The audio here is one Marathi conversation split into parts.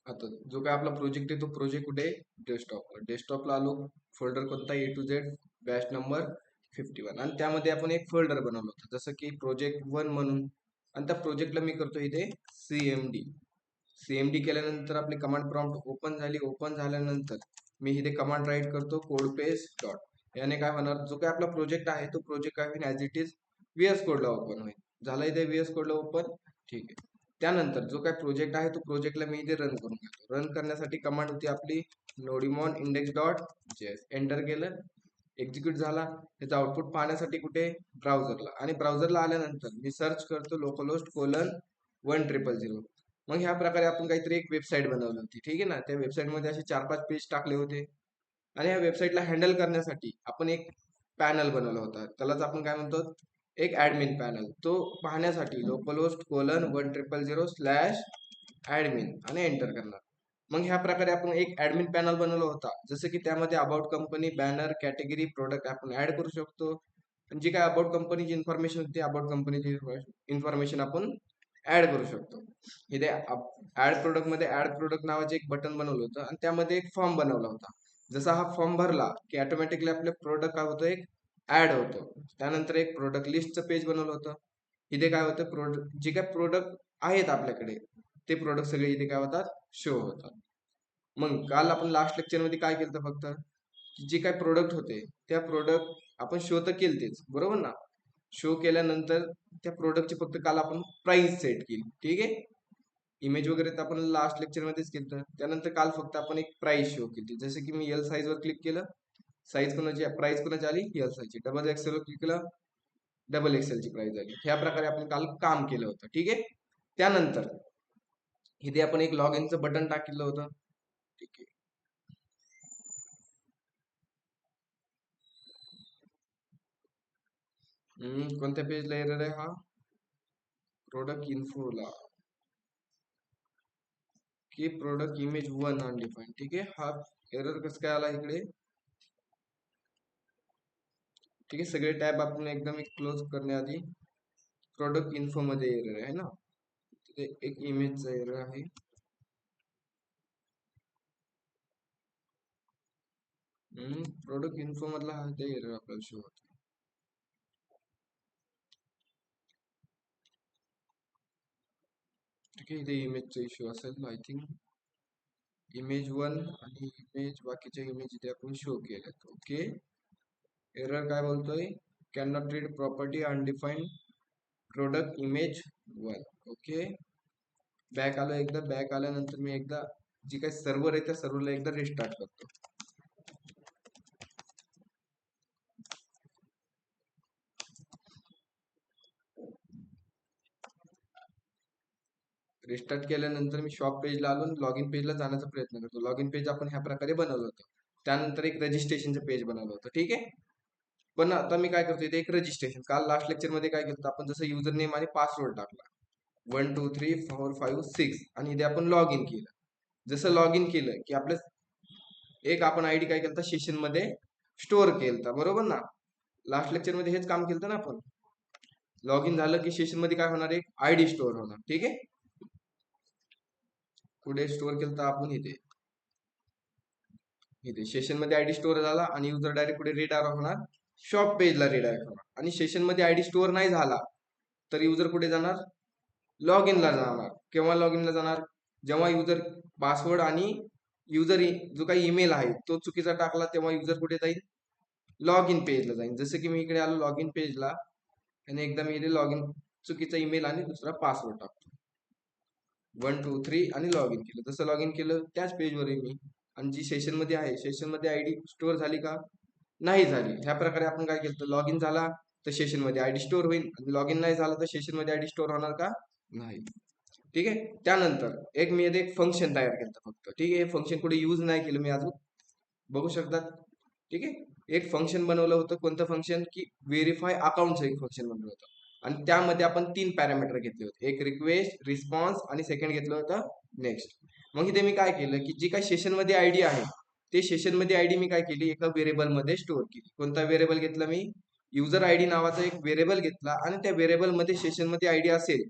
आता जो काय आपला प्रोजेक्ट आहे तो प्रोजेक्ट कुठे डेस्कटॉपला आलो. फोल्डर कोणता A to Z batch number 51 आणि त्यामध्ये आपण एक फोल्डर बनवलं होतं जसं की प्रोजेक्ट 1 म्हणून. आणि त्या प्रोजेक्टला मी करतो इथे CMD केल्यानंतर आपली कमांड प्रॉम्प्ट ओपन झाली. ओपन झाल्यानंतर मी इथे कमांड राईट करतो कोड पेस्ट डॉट. याने काय होणार, जो काय आपला प्रोजेक्ट आहे तो प्रोजेक्ट काय होईल ॲज इट इज VS कोडला ओपन होईल. झाला इथे VS कोडला ओपन. ठीक आहे. त्यानंतर जो काय प्रोजेक्ट आहे तो प्रोजेक्टला मी इथे रन करून घेतो. रन करण्यासाठी कमांड होती आपली नोडिमॉन इंडेक्स डॉट जेएस. एंटर केलं, एक्झिक्यूट झाला. त्याचं आउटपुट पाहण्यासाठी कुठे ब्राउझरला, आणि ब्राउझरला आल्यानंतर मी सर्च करतो localhost:1000. मग ह्या प्रकारे आपण काहीतरी एक वेबसाईट बनवली होती. ठीक आहे ना. त्या वेबसाईटमध्ये असे 4-5 पेज टाकले होते. आणि या वेबसाईटला हँडल करण्यासाठी आपण एक पॅनल बनवला होता. त्यालाच आपण काय म्हणतो, एक ऍडमिन पॅनल. तो पाहण्यासाठी localhost:1000/admin आणि एंटर करणार. मग ह्या प्रकारे आपण एक ऍडमिन पॅनल बनवला होता. जसं की त्यामध्ये about company, banner, category, product आपण ऍड करू शकतो. आणि जी काय अबाउट कंपनीची इन्फॉर्मेशन होती, अबाउट कंपनीची इन्फॉर्मेशन आपण ऍड करू शकतो. इथे ऍड प्रोडक्ट मध्ये ऍड प्रोडक्ट नावाचे एक बटन बनवलं होतं आणि त्यामध्ये एक फॉर्म बनवला होता. जसा हा फॉर्म भरला की ऑटोमॅटिकली आपले प्रोडक्ट काय होतं, एक ऍड होतं. त्यानंतर एक प्रोडक्ट लिस्टचं पेज बनवलं होतं. इथे काय होतं, प्रोडक्ट जे काय प्रोडक्ट आहेत आपल्याकडे ते प्रोडक्ट सगळे इथे काय होतात, शो होतात. मग काल आपण लास्ट लेक्चरमध्ये काय केलं, फक्त जे काय प्रोडक्ट होते त्या प्रोडक्ट आपण शो तर केलतेच, बरोबर ना. शो केल्यानंतर त्या प्रोडक्टची फक्त काल आपण प्राइस सेट केली. ठीक आहे. इमेज वगैरे तर आपण लास्ट लेक्चरमध्येच केलं. त्यानंतर काल फक्त आपण एक प्राइस शो केली. जसं की मी एल साईजवर क्लिक केलं, साईज कोणाची, प्राइस कोणाची आली, एल साईजची. डबल एक्सेलवर क्लिक केलं, डबल एक्सेलची प्राइस आली. ह्या प्रकारे आपण काल काम केलं होतं. ठीक आहे. त्यानंतर इथे आपण एक लॉग इनचं बटन टाकलं होतं. ठीक आहे. कोणत्या पेजला एरर आहे हा, प्रोडक्ट इन्फोला की प्रोडक्ट इमेज 1 अनडिफाईन. ठीक आहे. हा एरर कसं काय आला इकडे. ठीक आहे. सगळे टॅब आपण एकदम एक क्लोज करण्याआधी प्रोडक्ट इन्फो मध्ये एरर आहे ना, तिथे एक इमेजचा एरर आहे. प्रोडक्ट इन्फो मधला हा ते एरर आपल्याला शो होतो. ठीक आहे. इथे इमेजचा इश्यू असेल आय थिंक. इमेज 1 आणि इमेज, बाकीच्या इमेज इथे आपण शो केल्यात. ओके. एरर काय बोलतोय, can not read property undefined product image 1. Okay. Back आलो. एकदा बॅक आल्यानंतर मी एकदा जी काही सर्व्हर आहे त्या सर्व्हरला एकदा रिस्टार्ट करतो. रिस्टार्ट केल्यानंतर मी शॉप पेजला आलो आणि लॉगिन पेजला जाण्याचा प्रयत्न करतो. लॉगिन पेज आपण ह्या प्रकारे बनवलं होतं. त्यानंतर एक रजिस्ट्रेशनचं पेज बनवलं होतं. ठीक आहे. पण आता मी काय करतो, इथे एक रजिस्ट्रेशन. काल लास्ट लेक्चर मध्ये काय केलं, आपण जसं युजर नेम आणि पासवर्ड टाकला 1 2 3 4 5 6 आणि इथे आपण लॉग इन केलं. जसं लॉग इन केलं की आपलं एक आपण आयडी काय केलं, सेशन मध्ये स्टोअर केलं, बरोबर ना. लास्ट लेक्चर मध्ये हेच काम केलं ना आपण. लॉग इन झालं की सेशन मध्ये काय होणार, एक आयडी स्टोअर होणार. ठीक आहे. कुठे स्टोअर केलं आपण, इथे इथे सेशन मध्ये आयडी स्टोअर झाला आणि युजर डायरेक्ट कुठे रिडायरेक्ट होणार, शॉप पेजला रिडायरेक्ट होणार. आणि सेशन मध्ये आयडी स्टोअर नाही झाला तर युजर कुठे जाणार, लॉग इनला जाणार. केव्हा लॉग इनला जाणार, जेव्हा युजर पासवर्ड आणि युजर जो काही ईमेल आहे तो चुकीचा टाकला तेव्हा युजर कुठे जाईल, लॉग इन पेजला जाईल. जसं की मी इकडे आलो लॉग इन पेजला आणि एकदा मी इथे लॉग इन चुकीचा ईमेल आणि दुसरा पासवर्ड टाकतो 1 2 3 आणि लॉग इन केलं. जसं लॉग इन केलं त्याच पेजवर आहे मी, आणि जी सेशन मध्ये आहे सेशन मध्ये आयडी स्टोअर झाली का, नाही झाली. ह्या प्रकारे आपण काय केलं, लॉग इन झाला तर सेशन मध्ये आयडी स्टोअर होईल, आणि लॉग इन नाही झाला तर सेशन मध्ये आयडी स्टोअर होणार का, नाही. ठीक आहे. त्यानंतर एक मी एक फंक्शन तयार केलं फक्त. ठीक आहे. हे फंक्शन कुठे यूज नाही केलं मी अजून, बघू शकतात. ठीक आहे. एक फंक्शन बनवलं होतं. कोणतं फंक्शन, की व्हेरीफाय अकाउंटचं एक फंक्शन बनवलं होतं. आणि त्यामध्ये आपण 3 पॅरामीटर घेतले होते, एक रिक्वेस्ट, रिस्पॉन्स आणि सेकंड घेतलं होतं नेक्स्ट. मग इथे मी काय केलं, की जी काही सेशन मध्ये आयडी आहे ते सेशन मध्ये आयडी मी काय केली, एका व्हेरिएबल मध्ये स्टोअर केली. कोणता व्हेरिएबल घेतला मी, युजर आयडी नावाचा एक व्हेरिएबल घेतला, आणि त्या व्हेरिएबल मध्ये सेशन मध्ये आयडी असेल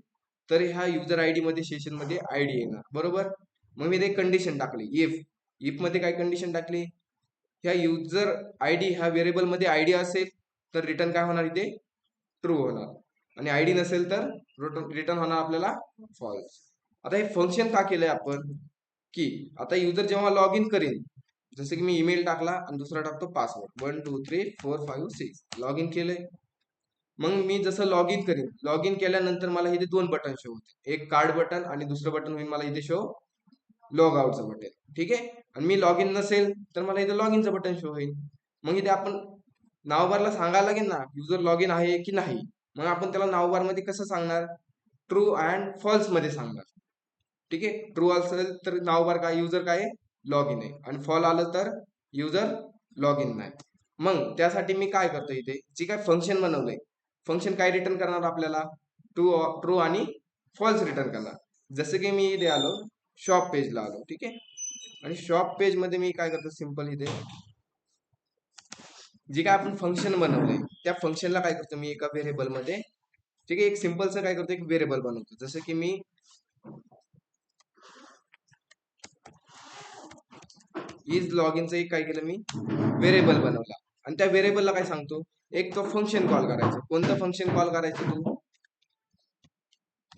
तर ह्या युजर आयडी मध्ये सेशन मध्ये आयडी येणार, बरोबर. मग मी ते कंडिशन टाकली इफ मध्ये काय कंडिशन टाकली, ह्या युजर आयडी ह्या व्हेरिएबल मध्ये आयडी असेल तर रिटर्न काय होणार इथे ट्रू होणार, आणि आयडी नसेल तर रिटर्न होणार आपल्याला फॉल्स. आता हे फंक्शन का केलंय आपण, की आता युजर जेव्हा लॉग इन करेन, जसं की मी ईमेल टाकला आणि दुसरा टाकतो पासवर्ड 1 2 3 4 5 6 लॉग इन केलंय. मग मी जसं लॉग इन करेन, लॉग इन केल्यानंतर मला इथे 2 बटन शो होते, एक कार्ड बटन आणि दुसरं बटन होईल मला इथे शो लॉग आउटचं बटन. ठीक आहे, आणि मी लॉग इन नसेल तर मला इथे लॉग इनचं बटन शो होईल. मग इथे आपण नावबारला सांगायला लागेल ना युजर लॉग इन आहे की नाही. मग आपण त्याला नावबार मध्ये कसं सांगणार, ट्रू अँड फॉल्स मध्ये सांगणार. ठीक आहे, ट्रू असेल तर नावबार काय युजर काय लॉग इन आहे, आणि फॉल आलं तर युजर लॉग इन नाही. मग त्यासाठी मी काय करतो, इथे जी काय फंक्शन बनवलंय, फंक्शन काय रिटर्न करणार आपल्याला, ट्रू ट्रू आणि फॉल्स रिटर्न करणार. जसं की मी इथे आलो शॉप पेजला आलो. ठीक आहे, आणि शॉप पेज मध्ये मी काय करतो, सिंपल इथे जे काय आपण फंक्शन बनवलंय त्या फंक्शनला काय करतो मी एका व्हेरिएबल मध्ये, ठीक आहे, एक सिंपलचं काय करतो, एक व्हेरिएबल बनवतो. जसं की मी इज लॉग इनचं एक काय केलं मी व्हेरिएबल बनवला, आणि त्या व्हेरिएबलला काय सांगतो, एक तो फंक्शन कॉल करायचं. कोणतं फंक्शन कॉल करायचं तू,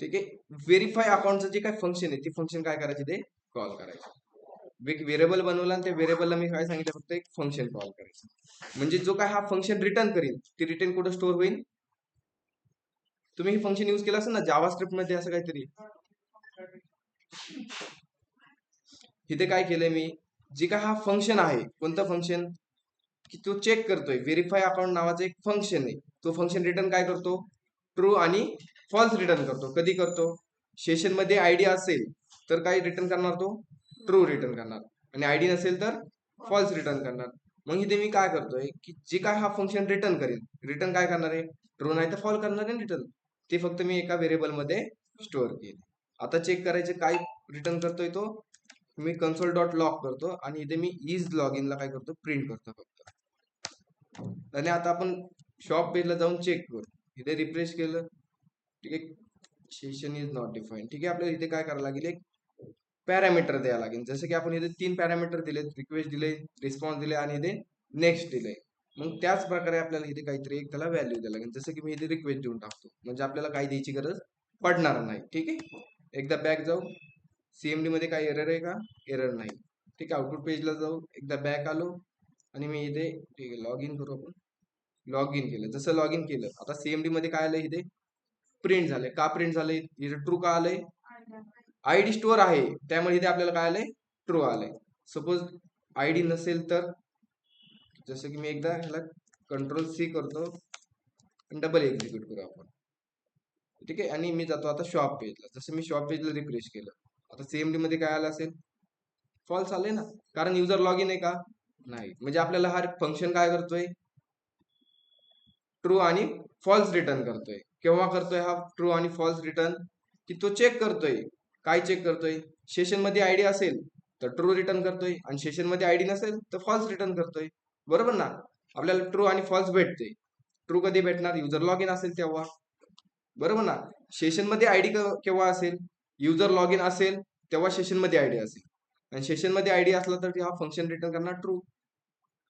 ठीक आहे, व्हेरीफाय अकाउंटचं जे काय फंक्शन आहे ते फंक्शन काय करायचे ते कॉल करायचं. एक व्हेरिएबल बनवला आणि त्या व्हेरिएबलला मी काय सांगितलं, फक्त एक फंक्शन कॉल करायचं. म्हणजे जो काय हा फंक्शन रिटर्न करीन ते रिटर्न कुठं स्टोअर होईल, तुम्ही हे फंक्शन यूज केलं असेल ना जावा स्क्रिप्ट मध्ये असं काहीतरी. इथे काय केलंय मी, जे काय हा फंक्शन आहे, कोणतं फंक्शन, की तो चेक करतोय, व्हेरीफाय अकाउंट नावाचं एक फंक्शन आहे. तो फंक्शन रिटर्न काय करतो, ट्रू आणि फॉल्स रिटर्न करतो. कधी करतो, सेशन मध्ये आयडी असेल तर काय रिटर्न करणार, तो ट्रू रिटर्न करणार, आणि आयडी नसेल तर फॉल्स रिटर्न करणार. मग इथे मी काय करतोय, की जे काय हा फंक्शन रिटर्न करेल, रिटर्न काय करणार आहे, ट्रू नाही तर फॉल करणार आहे रिटर्न. ते फक्त मी एका व्हेरिएबल मध्ये स्टोअर केले. आता चेक करायचे काय रिटर्न करतोय तो, मी कन्सोल डॉट लॉग करतो आणि इथे मी इज लॉग इनला काय करतो प्रिंट करतो फक्त. आणि आता आपण शॉप पेजला जाऊन चेक करू, इथे रिफ्रेश केलं, ठीक आहे, सेशन इज नॉट डिफाईन. ठीक आहे, आपल्याला इथे काय करायला लागेल, एक पॅरामीटर द्यायला लागेल. जसं की आपण इथे 3 पॅरामीटर दिले, रिक्वेस्ट दिले, रिस्पॉन्स दिले आणि इथे नेक्स्ट दिले. मग त्याच प्रकारे आपल्याला इथे काहीतरी एक त्याला व्हॅल्यू द्यायला लागेल. जसं की मी इथे रिक्वेस्ट देऊन टाकतो, म्हणजे आपल्याला काही द्यायची गरज पडणार नाही. ठीक आहे, एकदा बॅक जाऊ, सीएमडी मध्ये काही एरर आहे का, एरर नाही. ठीक आहे, आउटपुट पेजला जाऊ, एकदा बॅक आलो आणि मी इथे ठीक आहे लॉग इन करू. आपण लॉग इन केलं, जसं लॉग इन केलं आता सीएमडी मध्ये काय आलंय, इथे प्रिंट झालंय. का प्रिंट झालंय, इथे ट्रू का आलंय, आयडी स्टोअर आहे त्यामुळे इथे आपल्याला काय आलंय, ट्रू आलंय. सपोज आयडी नसेल तर, जसं की मी एकदा ह्याला कंट्रोल सी करतो आणि डबल एक्झिक्यूट करू आपण. ठीक आहे, आणि मी जातो आता शॉप पेजला. जसं मी शॉप पेजला रिफ्रेश केलं, आता सीएमडी मध्ये काय आलं असेल, फॉल्स आले ना, कारण युजर लॉग इन आहे का नाही. म्हणजे आपल्याला हा फंक्शन काय करतोय, ट्रू आणि फॉल्स रिटर्न करतोय. केव्हा करतोय हा ट्रू आणि फॉल्स रिटर्न, की तो चेक करतोय. काय चेक करतोय, सेशन मध्ये आयडी असेल तर ट्रू रिटर्न करतोय, आणि सेशन मध्ये आयडी नसेल तर फॉल्स रिटर्न करतोय. बरोबर ना, आपल्याला ट्रू आणि फॉल्स भेटते. ट्रू कधी भेटणार, युजर लॉग इन असेल तेव्हा. बरोबर ना, सेशन मध्ये आयडी केव्हा असेल, युजर लॉग इन असेल तेव्हा सेशन मध्ये आयडी असेल, आणि सेशन मध्ये आयडी असला तर हा फंक्शन रिटर्न करणार ट्रू.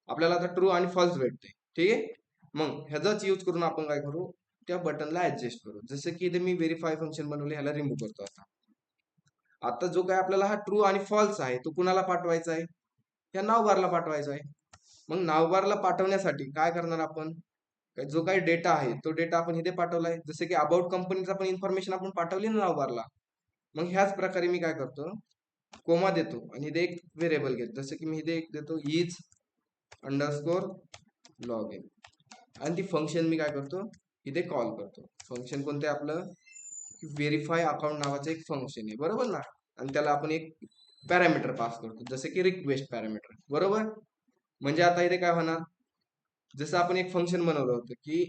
आपल्याला आता ट्रू आणि फॉल्स भेटते. ठीक आहे, मग ह्याचाच यूज करून आपण काय करू, त्या बटनला ऍडजस्ट करू. जसं की इथे मी व्हेरीफाय फंक्शन बनवले, ह्याला रिमूव्ह करतो. आता जो काय आपल्याला हा ट्रू आणि फॉल्स आहे तो कुणाला पाठवायचा आहे, या नावबारला पाठवायचा आहे. मग नावबारला पाठवण्यासाठी काय करणार आपण, जो काही डेटा आहे तो डेटा आपण इथे पाठवलाय. जसं की अबाउट कंपनीचा पण इन्फॉर्मेशन आपण पाठवली ना नावबारला. मग ह्याच प्रकारे मी काय करतो, कोमा देतो आणि इथे एक व्हेरिएबल घेतो. जसं की मी इथे एक देतो इज अंडरस्कोर लॉग इन, आणि ती फंक्शन मी काय करतो इथे कॉल करतो. फंक्शन कोणते आपलं, व्हेरीफाय अकाउंट नावाचं एक फंक्शन आहे. बरोबर ना, आणि त्याला आपण एक पॅरामीटर पास करतो, जसं की रिक्वेस्ट पॅरामीटर. बरोबर, म्हणजे आता इथे काय होणार, जसं आपण एक फंक्शन बनवलं होतं की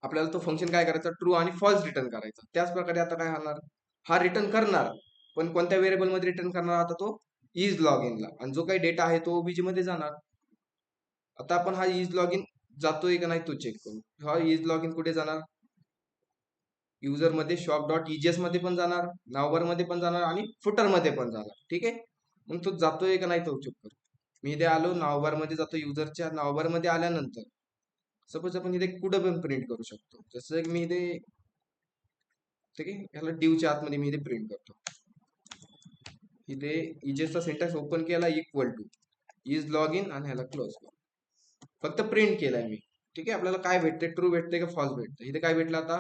आपल्याला तो फंक्शन काय करायचा, ट्रू आणि फॉल्स रिटर्न करायचा. त्याच प्रकारे आता काय होणार, हा रिटर्न करणार, पण कोणत्या व्हेरिएबल मध्ये रिटर्न करणार, आता तो इज लॉग इनला, आणि जो काही डेटा आहे तो ओबीजी मध्ये जाणार. आता आपण हा इज लॉग इन जातोय का नाही तो चेक करू. हा इज लॉग इन कुठे जाणार, युजर मध्ये शॉप डॉट इजीएस मध्ये पण जाणार, नावबार मध्ये पण जाणार आणि फुटर मध्ये पण जाणार. ठीक आहे, मग तो जातोय का नाही तो चेक करतो. मी इथे आलो नावबार मध्ये जातो, युजरच्या नावबार मध्ये आल्यानंतर सपोज आपण इथे कुठं पण प्रिंट करू शकतो. जसं की मी इथे ठीक आहे ह्याला डिवच्या आतमध्ये मी इथे प्रिंट करतो. इथे इजेसचा सिंटॅक्स ओपन केला equal two is log in आणि ह्याला क्लोज कर, फक्त प्रिंट केलाय मी. ठीक आहे, आपल्याला काय भेटते, ट्रू भेटते का फॉल्स भेटते. इथे काय भेटलं आता,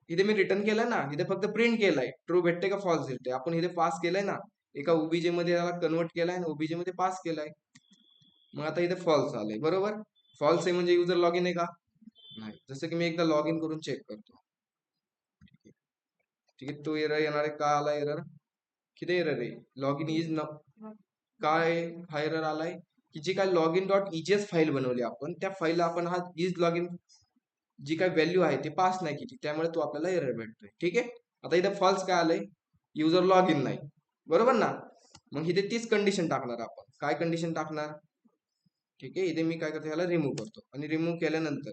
इथे मी रिटर्न केलंय ना, इथे फक्त प्रिंट केलाय ट्रू भेटते का फॉल्स भेटते. आपण इथे पास केलंय ना, एका ओबीजे मध्ये याला कन्वर्ट केलाय आणि ओबीजे मध्ये पास केलाय. मग आता इथे फॉल्स आलंय, बरोबर. फॉल्स आहे म्हणजे युजर लॉग इन आहे का, नाही. जसं की मी एकदा लॉग इन करून चेक करतो. ठीक आहे, तो एरर येणार आहे. का आला एरर, किती एरर आहे, लॉग इन इज न, काय हा एरर आलाय की जी काय लॉग इन डॉट इजीएस फाईल बनवली आपण, त्या फाईलला आपण हा इज लॉग इन जी काय व्हॅल्यू आहे ते पास नाही केली, त्यामुळे तो आपल्याला एरर भेटतोय. ठीक आहे, आता इथे फॉल्स काय आलंय, युजर लॉग इन नाही, बरोबर ना. मग इथे तीच कंडिशन टाकणार आपण. काय कंडिशन टाकणार, ठीक आहे, इथे मी काय करतो, ह्याला रिमूव्ह करतो आणि रिमूव्ह केल्यानंतर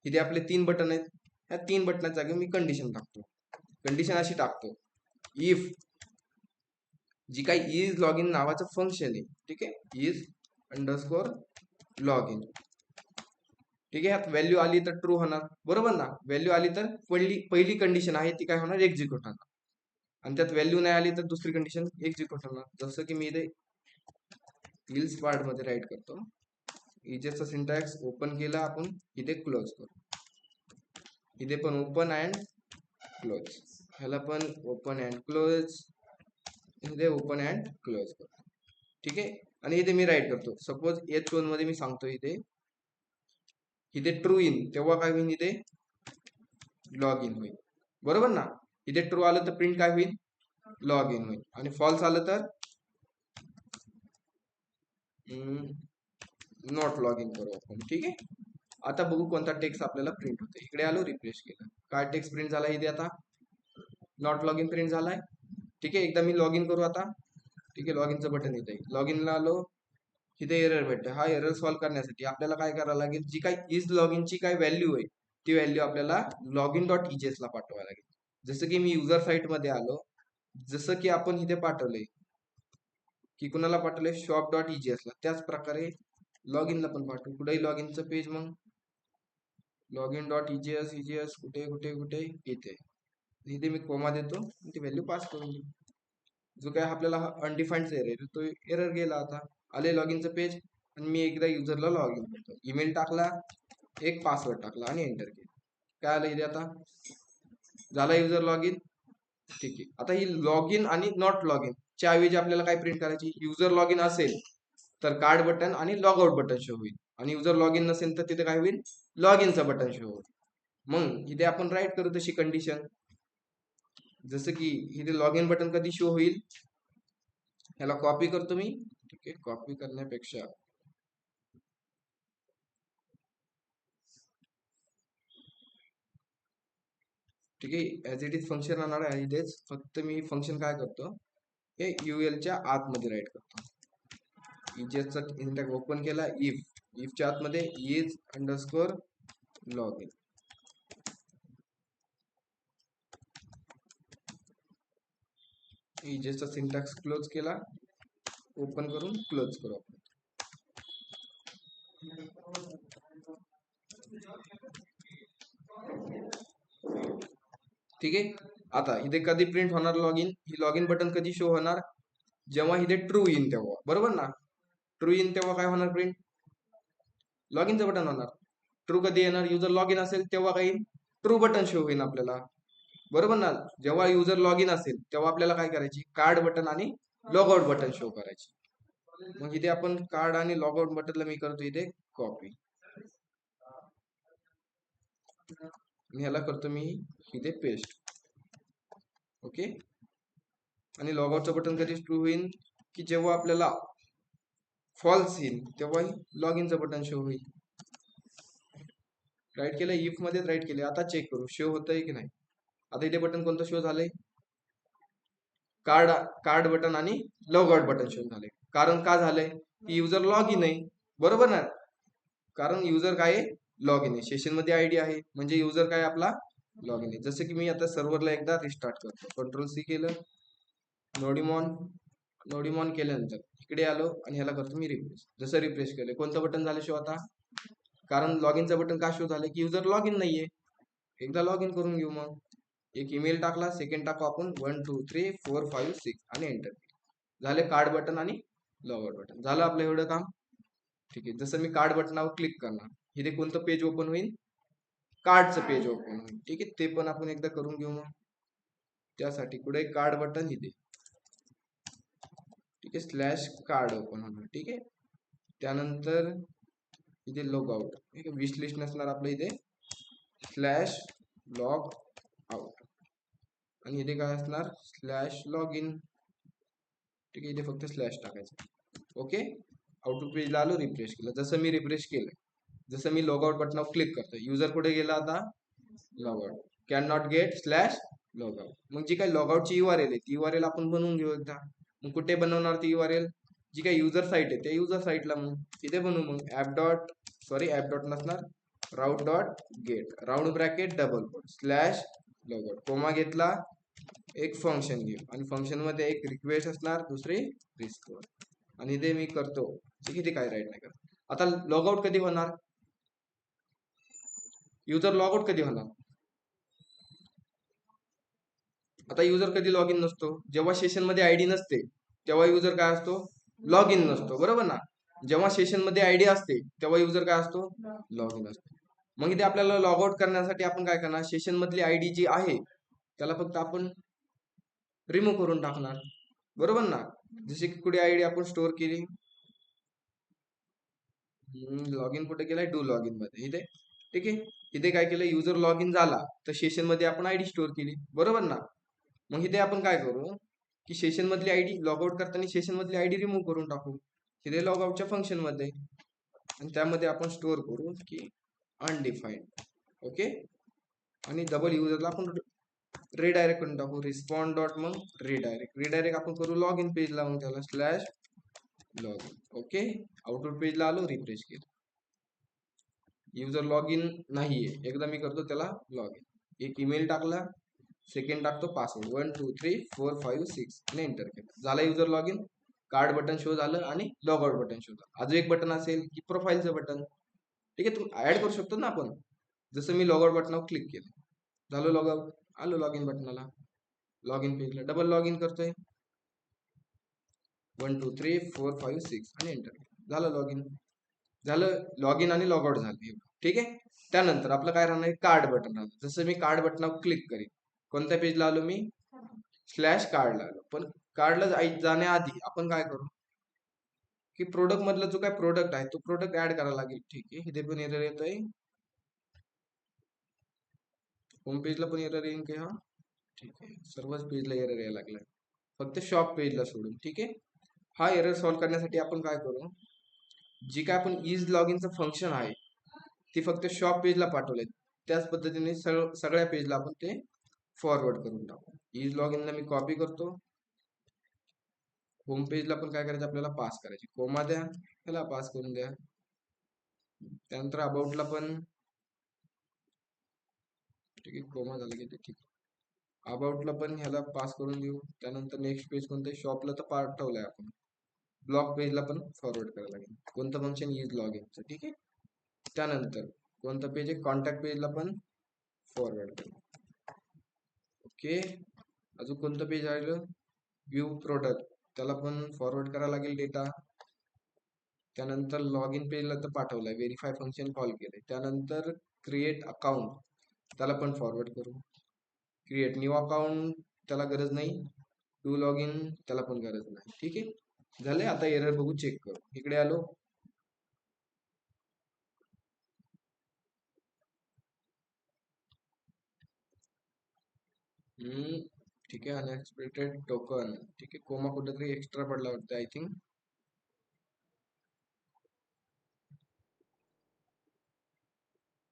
इथे आपले 3 बटन आहेत, ह्या 3 बटनाच्या जागी मी कंडिशन टाकतो. कंडिशन अशी टाकतो, इफ जी काही इज लॉग इन नावाचं फंक्शन आहे, ठीक आहे, इज अंडरस्कोर लॉग इन. ठीक आहे, ह्यात व्हॅल्यू आली तर ट्रू होणार, बरोबर ना. व्हॅल्यू आली तर पहिली कंडिशन आहे ती काय होणार, एक्झिक्यूट होणार. आणि त्यात व्हॅल्यू नाही आली तर दुसरी कंडिशन एक्झिक्यूट होणार. जसं की मी इथे इल्स पार्ट मध्ये राईट करतो, इजेसचा सिंटॅक्स ओपन केला आपण, इथे क्लोज करू, इथे पण ओपन अँड क्लोज, ह्याला पण ओपन अँड क्लोज, इथे ओपन अँड क्लोज करतो. ठीक आहे, आणि इथे मी राईट करतो, सपोज H1 मध्ये मी सांगतो इथे ट्रू इन, तेव्हा काय होईल, इथे लॉग इन होईल, बरोबर ना. इथे ट्रू आलं तर प्रिंट काय होईल, लॉग इन होईल. आणि फॉल्स आलं तर नॉट लॉग इन करू आपण. ठीक आहे, आता बघू कोणता टेक्स्ट आपल्याला प्रिंट होते. इकडे आलो, रिफ्रेश केलं, काय टेक्स्ट प्रिंट झाला इथे, आता नॉट लॉग इन प्रिंट झालाय. ठीक आहे, एकदा मी लॉग इन करू आता. ठीक आहे, लॉग इनचं बटन येत आहे, लॉग इनला आलो, इथे एरर भेटते. हा एरर सॉल्व्ह करण्यासाठी आपल्याला काय करावं लागेल, जी काय इज लॉग इनची काय व्हॅल्यू आहे ती व्हॅल्यू आपल्याला लॉग इन डॉट इजेस ला पाठवायला लागेल. जसं की मी युजर साईट मध्ये आलो, जसं की आपण इथे पाठवलंय की कुणाला पाठवलंय, शॉप डॉट इजीएस ला, त्याच प्रकारे लॉग इनला पण पाठवू. कुठेही लॉग इनचं पेज, मग लॉग इन डॉट इजीएस, इजीएस कुठे कुठे कुठे येते, इथे मी कोमा देतो, ती व्हॅल्यू पास करून देऊ. जो काय आपल्याला अनडिफाईन्ड एरर आहे तो एरर गेला. आता आले लॉग इनचं पेज आणि मी एकदा युजरला लॉग इन करतो, ईमेल टाकला, एक पासवर्ड टाकला आणि एंटर केलं. काय आलं इथे, आता झाला युजर लॉग इन. ठीक आहे, आता ही लॉग इन आणि नॉट लॉग इन च्या ऐवजी आपल्याला काय प्रिंट करायची, युजर लॉग इन असेल तर कार्ड बटन आणि लॉग आउट बटन शो होईल, आणि युजर लॉग इन नसेल तर तिथे काय होईल, लॉग इनचं बटन शो होईल. मग इथे आपण राईट करू तशी कंडिशन, जसं की इथे लॉग इन बटन कधी शो होईल, ह्याला कॉपी करतो मी. ठीक आहे, कॉपी करण्यापेक्षा ठीक आहे ऍज इट इज फंक्शन राहणार आहे इथेच, फक्त मी फंक्शन काय करतो, हे यूएलच्या आतमध्ये राईट करतो. इजेसचा इंटॅक ओपन केला, इफच्या आतमध्ये इज अंडरस्कोर लॉग इन, इजेसचा सिंटॅक्स क्लोज केला, ओपन करून क्लोज करू आपण. ठीक आहे, आता इथे कधी प्रिंट होणार लॉग इन, ही लॉग इन बटन कधी शो होणार, जेव्हा इथे ट्रू इन तेव्हा, बरोबर ना. ट्रू इन तेव्हा काय होणार, प्रिंट लॉग इनचं बटन होणार. ट्रू कधी येणार, युजर लॉग इन असेल तेव्हा काही ट्रू बटन शो होईल आपल्याला, बरोबर ना. जेव्हा युजर लॉग इन असेल तेव्हा आपल्याला काय करायची, कार्ड बटन आणि लॉग आउट बटन शो करायची. मग इथे आपण कार्ड आणि लॉग आउट बटनला मी करतो इथे कॉपी, ह्याला करतो मी इथे पेस्ट. ओके, आणि लॉग आउटचं बटन कधी ट्रू होईल, की जेव्हा आपल्याला फॉल्स येईल तेव्हा लॉग इनचं बटन शो होईल. राईट केलं, इफ मध्येच राईट केले. आता चेक करू शो होतंय की नाही. आता इथे बटन कोणतं शो झालंय, कार्ड बटन आणि लॉग आउट बटन शो झाले. कारण का झालंय, की युजर लॉग इन आहे, बरोबर ना. कारण युजर काय लॉग इन आहे, सेशन मध्ये आयडी आहे, म्हणजे युजर काय आपला लॉग इन. जसं की मी आता सर्व्हरला एकदा रिस्टार्ट करतो, कंट्रोल सी केलं, नोडिमॉन नोडिमॉन केल्यानंतर इकडे आलो आणि ह्याला करतो मी रिफ्रेश. जसं रिफ्रेश केलं, कोणतं बटन झालं शो आता? कारण लॉग इनचं बटन का शो झालं की युजर लॉग इन नाहीये. एकदा लॉग इन करून घेऊ. मग एक ईमेल टाकला, सेकंड टाकू आपण 1 2 3 4 5 6 आणि एंटर. झाले कार्ड बटन आणि लॉग आउट बटन. झालं आपलं एवढं काम. ठीक आहे. जसं मी कार्ड बटनावर क्लिक करणार, इथे कोणतं पेज ओपन होईल? कार्डचं पेज ओपन होईल. ठीक आहे, ते पण आपण एकदा करून घेऊ. मग त्यासाठी कुठे कार्ड बटन इथे, ठीक आहे, स्लॅश कार्ड ओपन होणार. ठीक आहे. त्यानंतर इथे लॉग आउट, ठीक आहे, विश लिस्ट नसणार आपलं इथे, स्लॅश लॉग आउट आणि इथे काय असणार? Slash log in. ठीक आहे, इथे फक्त स्लॅश टाकायचं. ओके. आउटपुट पेजला आलो, रिफ्रेश केलं. जसं मी रिफ्रेश केलं, जसं मी लॉग आउट बटनावर क्लिक करतो, युजर कुठे गेला आता? Log out. Can not get slash log out. मग जी काही लॉग आउटची URL आहे ती URL आपण बनवून घेऊ एकदा. मग कुठे बनवणार ती URL? जी काही युजर साईट आहे त्या युजर साईटला मग तिथे बनवू. मग ऍप डॉट नसणार, route dot get, round bracket double quote, slash log out, comma घेतला, एक फंक्शन घेऊ आणि फंक्शन मध्ये एक रिक्वेस्ट असणार, दुसरी रिस्टोर. आणि इथे मी करतो, ठीक आहे, ते काय राईट नाही करत. आता लॉग आउट कधी होणार? युजर लॉग आउट कधी होणार? आता युजर कधी लॉग इन नसतो? जेव्हा सेशन मध्ये आयडी नसते तेव्हा युजर काय असतो? लॉग इन नसतो, बरोबर ना? जेव्हा सेशन मध्ये आयडी असते तेव्हा युजर काय असतो? लॉग इन असतो. मग इथे आपल्याला लॉग आउट करण्यासाठी आपण काय करणार? सेशन मधली आयडी जी आहे त्याला फक्त आपण रिमूव्ह करून टाकणार, बरोबर ना? जशी की कुठे आयडी आपण स्टोअर केली, लॉग इन कुठे केलाय? डू लॉग इन मध्ये इथे. ठीक आहे. इथे काय केलं? युजर लॉग इन झाला तर सेशन मध्ये आपण आयडी स्टोअर केली, बरोबर ना? मग इथे आपण काय करू की सेशन मधली आयडी लॉग आउट करताना सेशन मधली आयडी रिमूव्ह करून टाकू तिथे लॉग आउटच्या फंक्शन मध्ये, आणि त्यामध्ये आपण स्टोअर करू की अनडिफाईन्ड. ओके. आणि डबल युजरला आपण रिडायरेक्ट करून टाकू, रिस्पॉन्ड डॉट मग रिडायरेक्ट आपण करू लॉग इन पेजला. मग त्याला slash log in. Okay. Output पेजला आलो, रिफ्रेश केलं, युजर लॉग इन नाहीये. एकदा मी करतो त्याला लॉग इन, एक ईमेल टाकला, सेकंड टाकतो पासवर्ड 1 2 3 4 5 6 आणि एंटर केलं. झाला user log in. Card button show झालं आणि लॉग आउट बटन शो झालं. अजून एक बटन असेल की प्रोफाईलचं बटन. ठीक आहे, तुम्ही ऍड करू शकतो ना आपण. जसं मी लॉग आउट बटनावर क्लिक केलं, झालं लॉग आउट, आलो लॉग इन बटनाला, लॉग इन पेजला डबल लॉग इन करतोय 1 2 3 4 5 6 आणि एंटर. झालं लॉग इन. झालं लॉग इन आणि लॉग आउट झालं. ठीक आहे. त्यानंतर आपलं काय राहणार? कार्ड बटन राहणार. जसं मी कार्ड बटनावर क्लिक करीन, कोणत्या पेजला आलो मी? स्लॅश कार्डला आलो. पण कार्डला जाण्याआधी आपण काय करू की प्रोडक्ट मधला जो काय प्रोडक्ट आहे तो प्रोडक्ट ऍड करायला लागेल. ठीक आहे. इथे पण एरर येतोय, होम पेजला पण एरर येईन की? हा, ठीक आहे, सर्वच पेजला एरर यायला लागलाय, फक्त शॉप पेजला सोडून. ठीक आहे. हा एरर सॉल्व्ह करण्यासाठी आपण काय करू, जी काय आपण इज लॉग इनचं फंक्शन आहे ती फक्त शॉप पेजला पाठवले, त्याच पद्धतीने सगळ्या पेजला आपण ते फॉरवर्ड करून टाकू. इज लॉग इनला मी कॉपी करतो, होम पेजला पण काय करायचं आपल्याला? पास करायची, कोमा द्या, ह्याला पास करून द्या. त्यानंतर अबाउटला पण, ठीक आहे, कोमा झालं की ते ठीक. अबाउटला पण ह्याला पास करून देऊ. त्यानंतर नेक्स्ट पेज कोणतं? शॉपला तर पाठवलंय आपण, ब्लॉग पेजला पण फॉरवर्ड करायला लागेल. कोणतं फंक्शन? Is log इनचं. ठीक आहे. त्यानंतर कोणतं पेज आहे? कॉन्टॅक्ट पेजला पण फॉरवर्ड करा. ओके. अजून कोणतं पेज राहिलं? व्ह्यू प्रोडक्ट, त्याला पण फॉरवर्ड करायला लागेल डेटा. त्यानंतर लॉग इन पेजला तर पाठवलाय, व्हेरीफाय फंक्शन कॉल केलंय. त्यानंतर क्रिएट अकाउंट, त्याला पण फॉरवर्ड करू. क्रिएट न्यू अकाउंट, त्याला गरज नाही. टू लॉग इन, त्याला पण गरज नाही. ठीक आहे. झाले. आता एरर बघू, चेक करू. इकडे आलो, ठीक आहे, अनएक्सपेक्टेड टोकन. ठीक आहे, कोमा कुठेतरी एक्स्ट्रा पडला वाटतं, आय थिंक.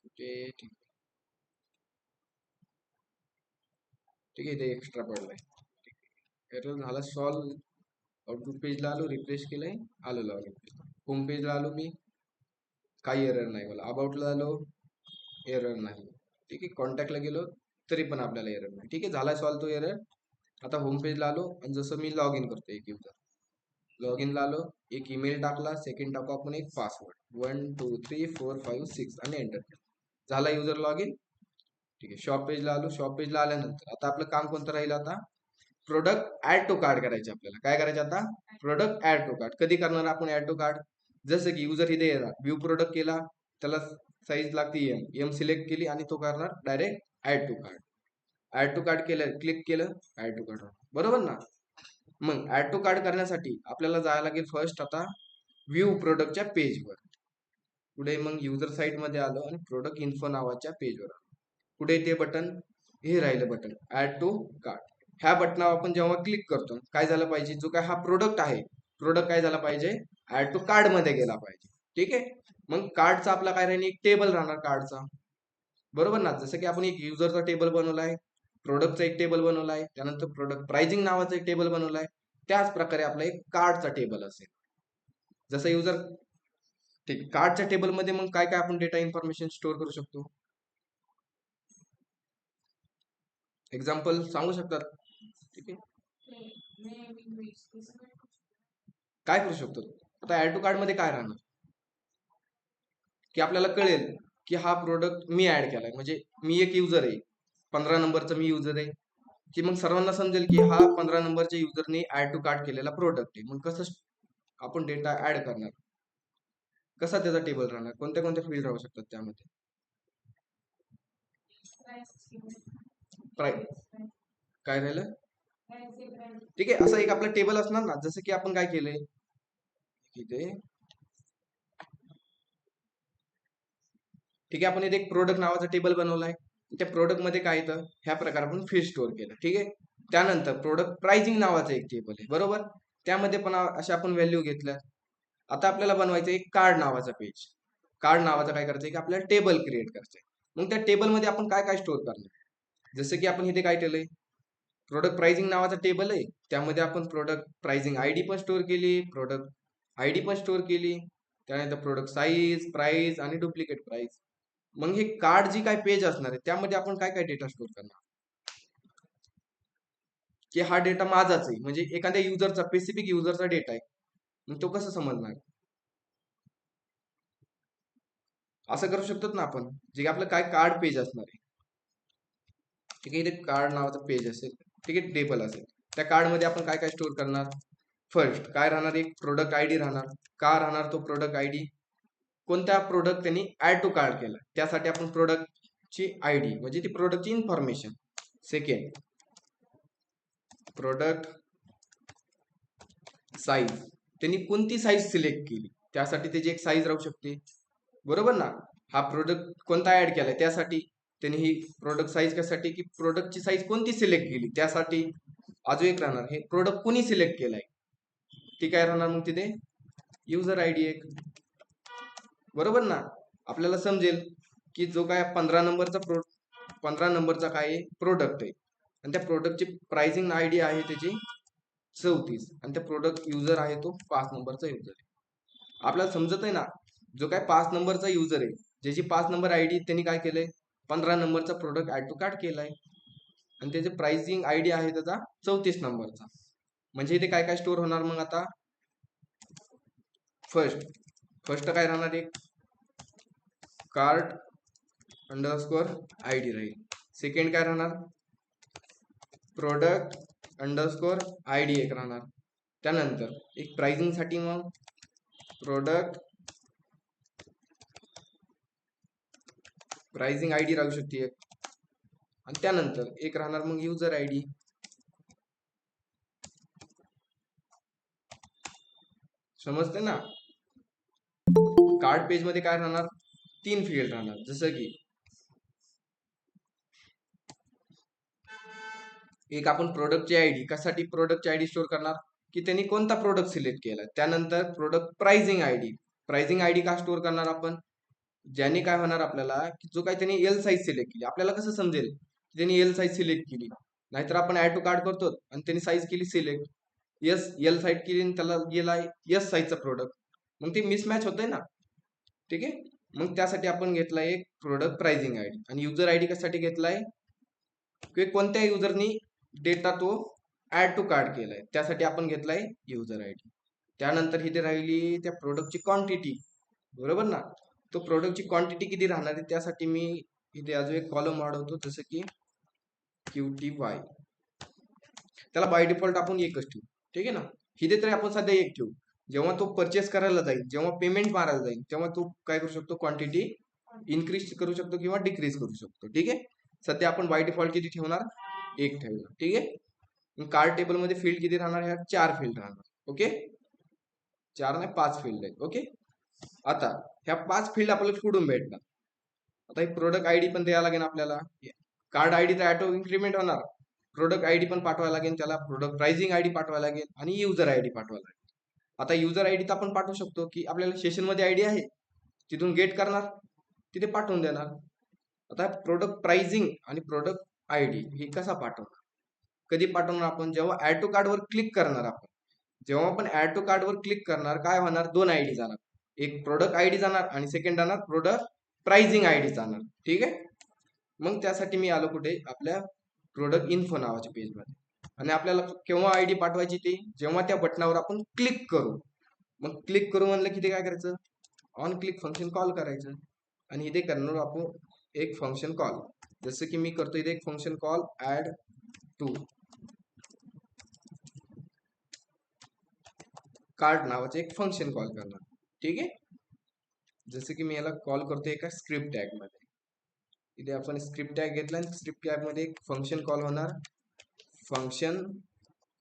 ओके. ठीक, ठीक आहे, इथे एक्स्ट्रा पडलाय. एरर झाला सॉल्व. आउटपुट पेजला आलो, रिफ्रेश केलंय, आलो लॉग इन पेजला. होम पेजला आलो मी, काही एरर नाही मला. अबाउटला आलो, एरर नाही. ठीक आहे. कॉन्टॅक्टला गेलो, तरी पण आपल्याला एरर नाही. ठीक आहे, झाला सॉल्व तो एरर. आता होम पेजला आलो आणि जसं मी लॉग इन करतो एक युजर, लॉग इनला आलो, एक ईमेल टाकला, सेकंड टाकू आपण एक पासवर्ड 1 2 3 4 5 6 आणि एंटर केलं. झाला युजर लॉग इन. ठीक आहे, शॉप पेजला आलो. शॉप पेजला आल्यानंतर आता आपलं काम कोणतं राहील, आता प्रोडक्ट ऍड टू कार्ड करायचे आपल्याला. काय करायचे आता, प्रोडक्ट ऍड टू कार्ड. कधी करणार आपण ऍड टू कार्ड, जसं की युजर इथे येणार, व्ह्यू प्रोडक्ट केला, त्याला साईज लागते एम सिलेक्ट केली आणि तो करणार direct add to cart. Add to cart केलं, क्लिक केलं, ऍड टू कार्ड, बरोबर ना. मग ऍड टू कार्ड करण्यासाठी आपल्याला जायला लागेल फर्स्ट आता व्ह्यू प्रोडक्टच्या पेजवर. पुढे मग युजर साईट मध्ये आलो आणि प्रोडक्ट इन्फो नावाच्या पेजवर आलो. पुढे ते बटन, हे राहिलं बटन ऍड टू कार्ड. ह्या बटनावर आपण जेव्हा क्लिक करतो, काय झालं पाहिजे, जो काय हा प्रोडक्ट आहे, प्रोडक्ट काय झाला पाहिजे, ऍड टू कार्ड मध्ये गेला पाहिजे. ठीक आहे, मग कार्डचा आपला काय राहील, एक टेबल राहणार कार्डचा, बरोबर ना. जसं की आपण एक युजरचा टेबल बनवलाय, प्रोडक्टचा एक टेबल बनवलाय, त्यानंतर प्रोडक्ट प्राइसिंग नावाचा एक टेबल बनवलाय, त्याच प्रकारे आपला एक कार्डचा टेबल असेल. जसं युजर, ठीक, कार्डच्या टेबलमध्ये मग काय काय आपण डेटा इन्फॉर्मेशन स्टोअर करू शकतो, एक्झाम्पल सांगू शकतात. ठीक आहे, काय करू शकतो. आता ऍड टू कार्ड मध्ये काय राहणार, की आपल्याला कळेल की हा प्रोडक्ट मी ऍड केलाय, म्हणजे मी एक युजर आहे, 15 नंबरचा मी युजर आहे, की मग सर्वांना समजेल की हा 15 नंबरच्या युजरने ऍड टू कार्ट केलेला प्रोडक्ट आहे. मग कसं आपण डेटा ऍड करणार, कसा त्याचा टेबल राहणार, कोणत्या कोणत्या फील्ड राहू शकतात त्यामध्ये, प्राइस काय राहिलं. ठीक आहे, असं एक आपलं टेबल असणार ना. जसं की आपण काय केलंय इथे, ठीक आहे, आपण इथे एक प्रोडक्ट नावाचा टेबल बनवलाय. त्या प्रोडक्ट मध्ये काय येतं, ह्या प्रकारे आपण फील्ड स्टोअर केलं. ठीक आहे, त्यानंतर प्रोडक्ट प्राइसिंग नावाचं एक टेबल आहे, बरोबर. त्यामध्ये पण अशा आपण व्हॅल्यू घेतल्या. आता आपल्याला बनवायचं एक कार्ड नावाचा पेज. कार्ड नावाचं काय करायचं की आपल्याला टेबल क्रिएट करायचंय. मग त्या टेबलमध्ये आपण काय काय स्टोअर करणार, जसं की आपण इथे काय केलंय, प्रोडक्ट प्राइसिंग नावाचा टेबल आहे, त्यामध्ये आपण प्रोडक्ट प्राइसिंग आयडी पण स्टोअर केली, प्रोडक्ट आयडी पण स्टोअर केली, त्यानंतर प्रोडक्ट साईज, प्राइस आणि डुप्लिकेट प्राइस. मग हे कार्ड जी काय पेज असणार आहे, त्यामध्ये आपण काय काय डेटा स्टोअर करणार, की हा डेटा माझाच आहे, म्हणजे एखाद्या युजरचा, स्पेसिफिक युजरचा डेटा आहे. मग तो कसं समजणार, असं करू शकतो ना आपण, जे आपलं काय कार्ड पेज असणार आहे. ठीक आहे, इथे कार्ड नावाचं पेज असेल, ठीक आहे, टेबल असेल, त्या कार्ड मध्ये आपण काय काय स्टोअर करणार. फर्स्ट काय राहणार, एक प्रोडक्ट आयडी राहणार. का राहणार तो प्रोडक्ट आयडी, कोणत्या प्रोडक्ट त्यांनी ऍड टू कार्ड केला, त्यासाठी आपण प्रोडक्टची आयडी, म्हणजे ती प्रोडक्टची इन्फॉर्मेशन. सेकंड, प्रोडक्ट साईज, त्यांनी कोणती साईज सिलेक्ट केली, त्यासाठी त्याची एक साईज राहू शकते, बरोबर ना. हा प्रोडक्ट कोणता ऍड केलाय, त्यासाठी त्यांनी ही प्रोडक्ट साईज कशासाठी, की प्रोडक्टची साईज कोणती सिलेक्ट केली त्यासाठी. अजून एक राहणार, हे प्रोडक्ट कोणी सिलेक्ट केलाय, ती काय राहणार मग तिथे, युजर आयडी एक, बरोबर ना. आपल्याला समजेल की जो काय 15 नंबरचा काय प्रोडक्ट आहे, आणि त्या प्रोडक्टची प्राइसिंग आयडी आहे त्याची 34, आणि त्या प्रोडक्ट युजर आहे तो 5 नंबरचा युजर आहे. आपल्याला समजत आहे ना, जो काय 5 नंबरचा युजर आहे, ज्याची 5 नंबर आयडी, त्यांनी काय केलंय, 15 नंबरचा प्रोडक्ट ऍड टू कार्ट केलाय, आणि त्याचे प्राइसिंग आयडी आहे त्याचा 34 नंबरचा. म्हणजे इथे काय काय स्टोअर होणार मग आता, फर्स्ट काय राहणार, एक कार्ड अंडरस्कोर आयडी राहील. सेकंड काय राहणार, प्रोडक्ट अंडरस्कोर आयडी एक राहणार. त्यानंतर एक प्राइसिंग साठी मग प्रोडक्ट प्राइसिंग आयडी राहू शकते एक, आणि त्यानंतर एक राहणार मग युजर आयडी. समजते ना. कार्ड पेज मध्ये काय राहणार, 3 फील्ड राहणार. जसं की एक आपण प्रोडक्टची आयडी, कशासाठी प्रोडक्टची आयडी स्टोअर करणार, की त्यांनी कोणता प्रोडक्ट सिलेक्ट केला. त्यानंतर product pricing ID, pricing ID का स्टोअर करणार आपण, ज्याने काय होणार आपल्याला, की जो काय त्यांनी एल साईज सिलेक्ट केली, आपल्याला कसं समजेल की त्यांनी एल साईज सिलेक्ट केली, नाहीतर आपण ऍड टू कार्ड करतो आणि त्यांनी साईज केली सिलेक्ट, एल साईज केली आणि त्याला गेलाय एस साईजचा प्रोडक्ट, मग ते मिसमॅच होतंय ना. ठीक आहे, मग त्यासाठी आपण घेतलाय एक प्रोडक्ट प्राइसिंग आयडी, आणि युजर आयडी कशासाठी घेतलाय, की कोणत्या युजरनी डेटा तो ऍड टू कार्ट केलाय, त्यासाठी आपण घेतलाय युजर आय डी. त्यानंतर इथे राहिली त्या प्रोडक्टची क्वांटिटी, बरोबर ना. तो प्रोडक्टची क्वांटिटी किती राहणार आहे त्यासाठी मी इथे अजून एक कॉलम वाढवतो, जसं की QTY. त्याला बाय डिफॉल्ट आपण एकच ठेवू, ठीक आहे ना. इथे तरी आपण सध्या एक ठेवू. जेव्हा तो परचेस करायला जाईल, जेव्हा पेमेंट मारायला जाईल, तेव्हा तो काय करू शकतो, क्वांटिटी इन्क्रीज करू शकतो किंवा डिक्रीज करू शकतो. ठीक आहे. सध्या आपण बाय डिफॉल्ट किती ठेवणार, एक ठेवणार. ठीक आहे. कार्ड टेबल मध्ये फील्ड किती राहणार, ह्या 4 फील्ड राहणार. ओके, 4 नाही 5 फील्ड आहेत. ओके, आता ह्या 5 फील्ड आपल्याला कुठून भेटणार. आता एक प्रोडक्ट आयडी पण द्यायला लागेल आपल्याला. कार्ड आयडी तर ऑटो इन्क्रीमेंट होणार, प्रोडक्ट आयडी पण पाठवायला लागेल त्याला, प्रोडक्ट प्राइसिंग आयडी पाठवायला लागेल आणि युजर आयडी पाठवायला लागेल. आता युजर आयडी तर आपण पाठवू शकतो की आपल्याला सेशन मध्ये आयडी आहे तिथून गेट करणार, तिथे पाठवून देणार. आता प्रोडक्ट प्राइसिंग आणि प्रोडक्ट आयडी हे कसा पाठवणार, कधी पाठवणार आपण, जेव्हा ऍड टू कार्ड वर क्लिक करणार आपण. जेव्हा आपण ऍड टू कार्ड वर क्लिक करणार काय होणार, 2 आयडी जाणार, एक प्रोडक्ट आयडी जाणार आणि सेकंड जाणार प्रोडक्ट प्राइसिंग आयडी जाणार. ठीक आहे. मग त्यासाठी मी आलो कुठे, आपल्या प्रोडक्ट इन्फो नावाच्या पेज मध्ये. आणि आपल्याला केव्हा आयडी पाठवायची ती, जेव्हा त्या बटनावर आपण क्लिक करू. मग क्लिक करू म्हणलं की ते काय करायचं, ऑन क्लिक फंक्शन कॉल करायचं. आणि इथे करणार आपण एक फंक्शन कॉल, जसं की मी करतो इथे एक function call add to cart नावाचे एक फंक्शन कॉल करणार. ठीक आहे. जसं की मी याला कॉल करतो एका स्क्रिप्ट टॅग मध्ये. इथे आपण स्क्रिप्ट टॅग घेतला आणि स्क्रिप्ट टॅग मध्ये एक फंक्शन कॉल होणार, फंक्शन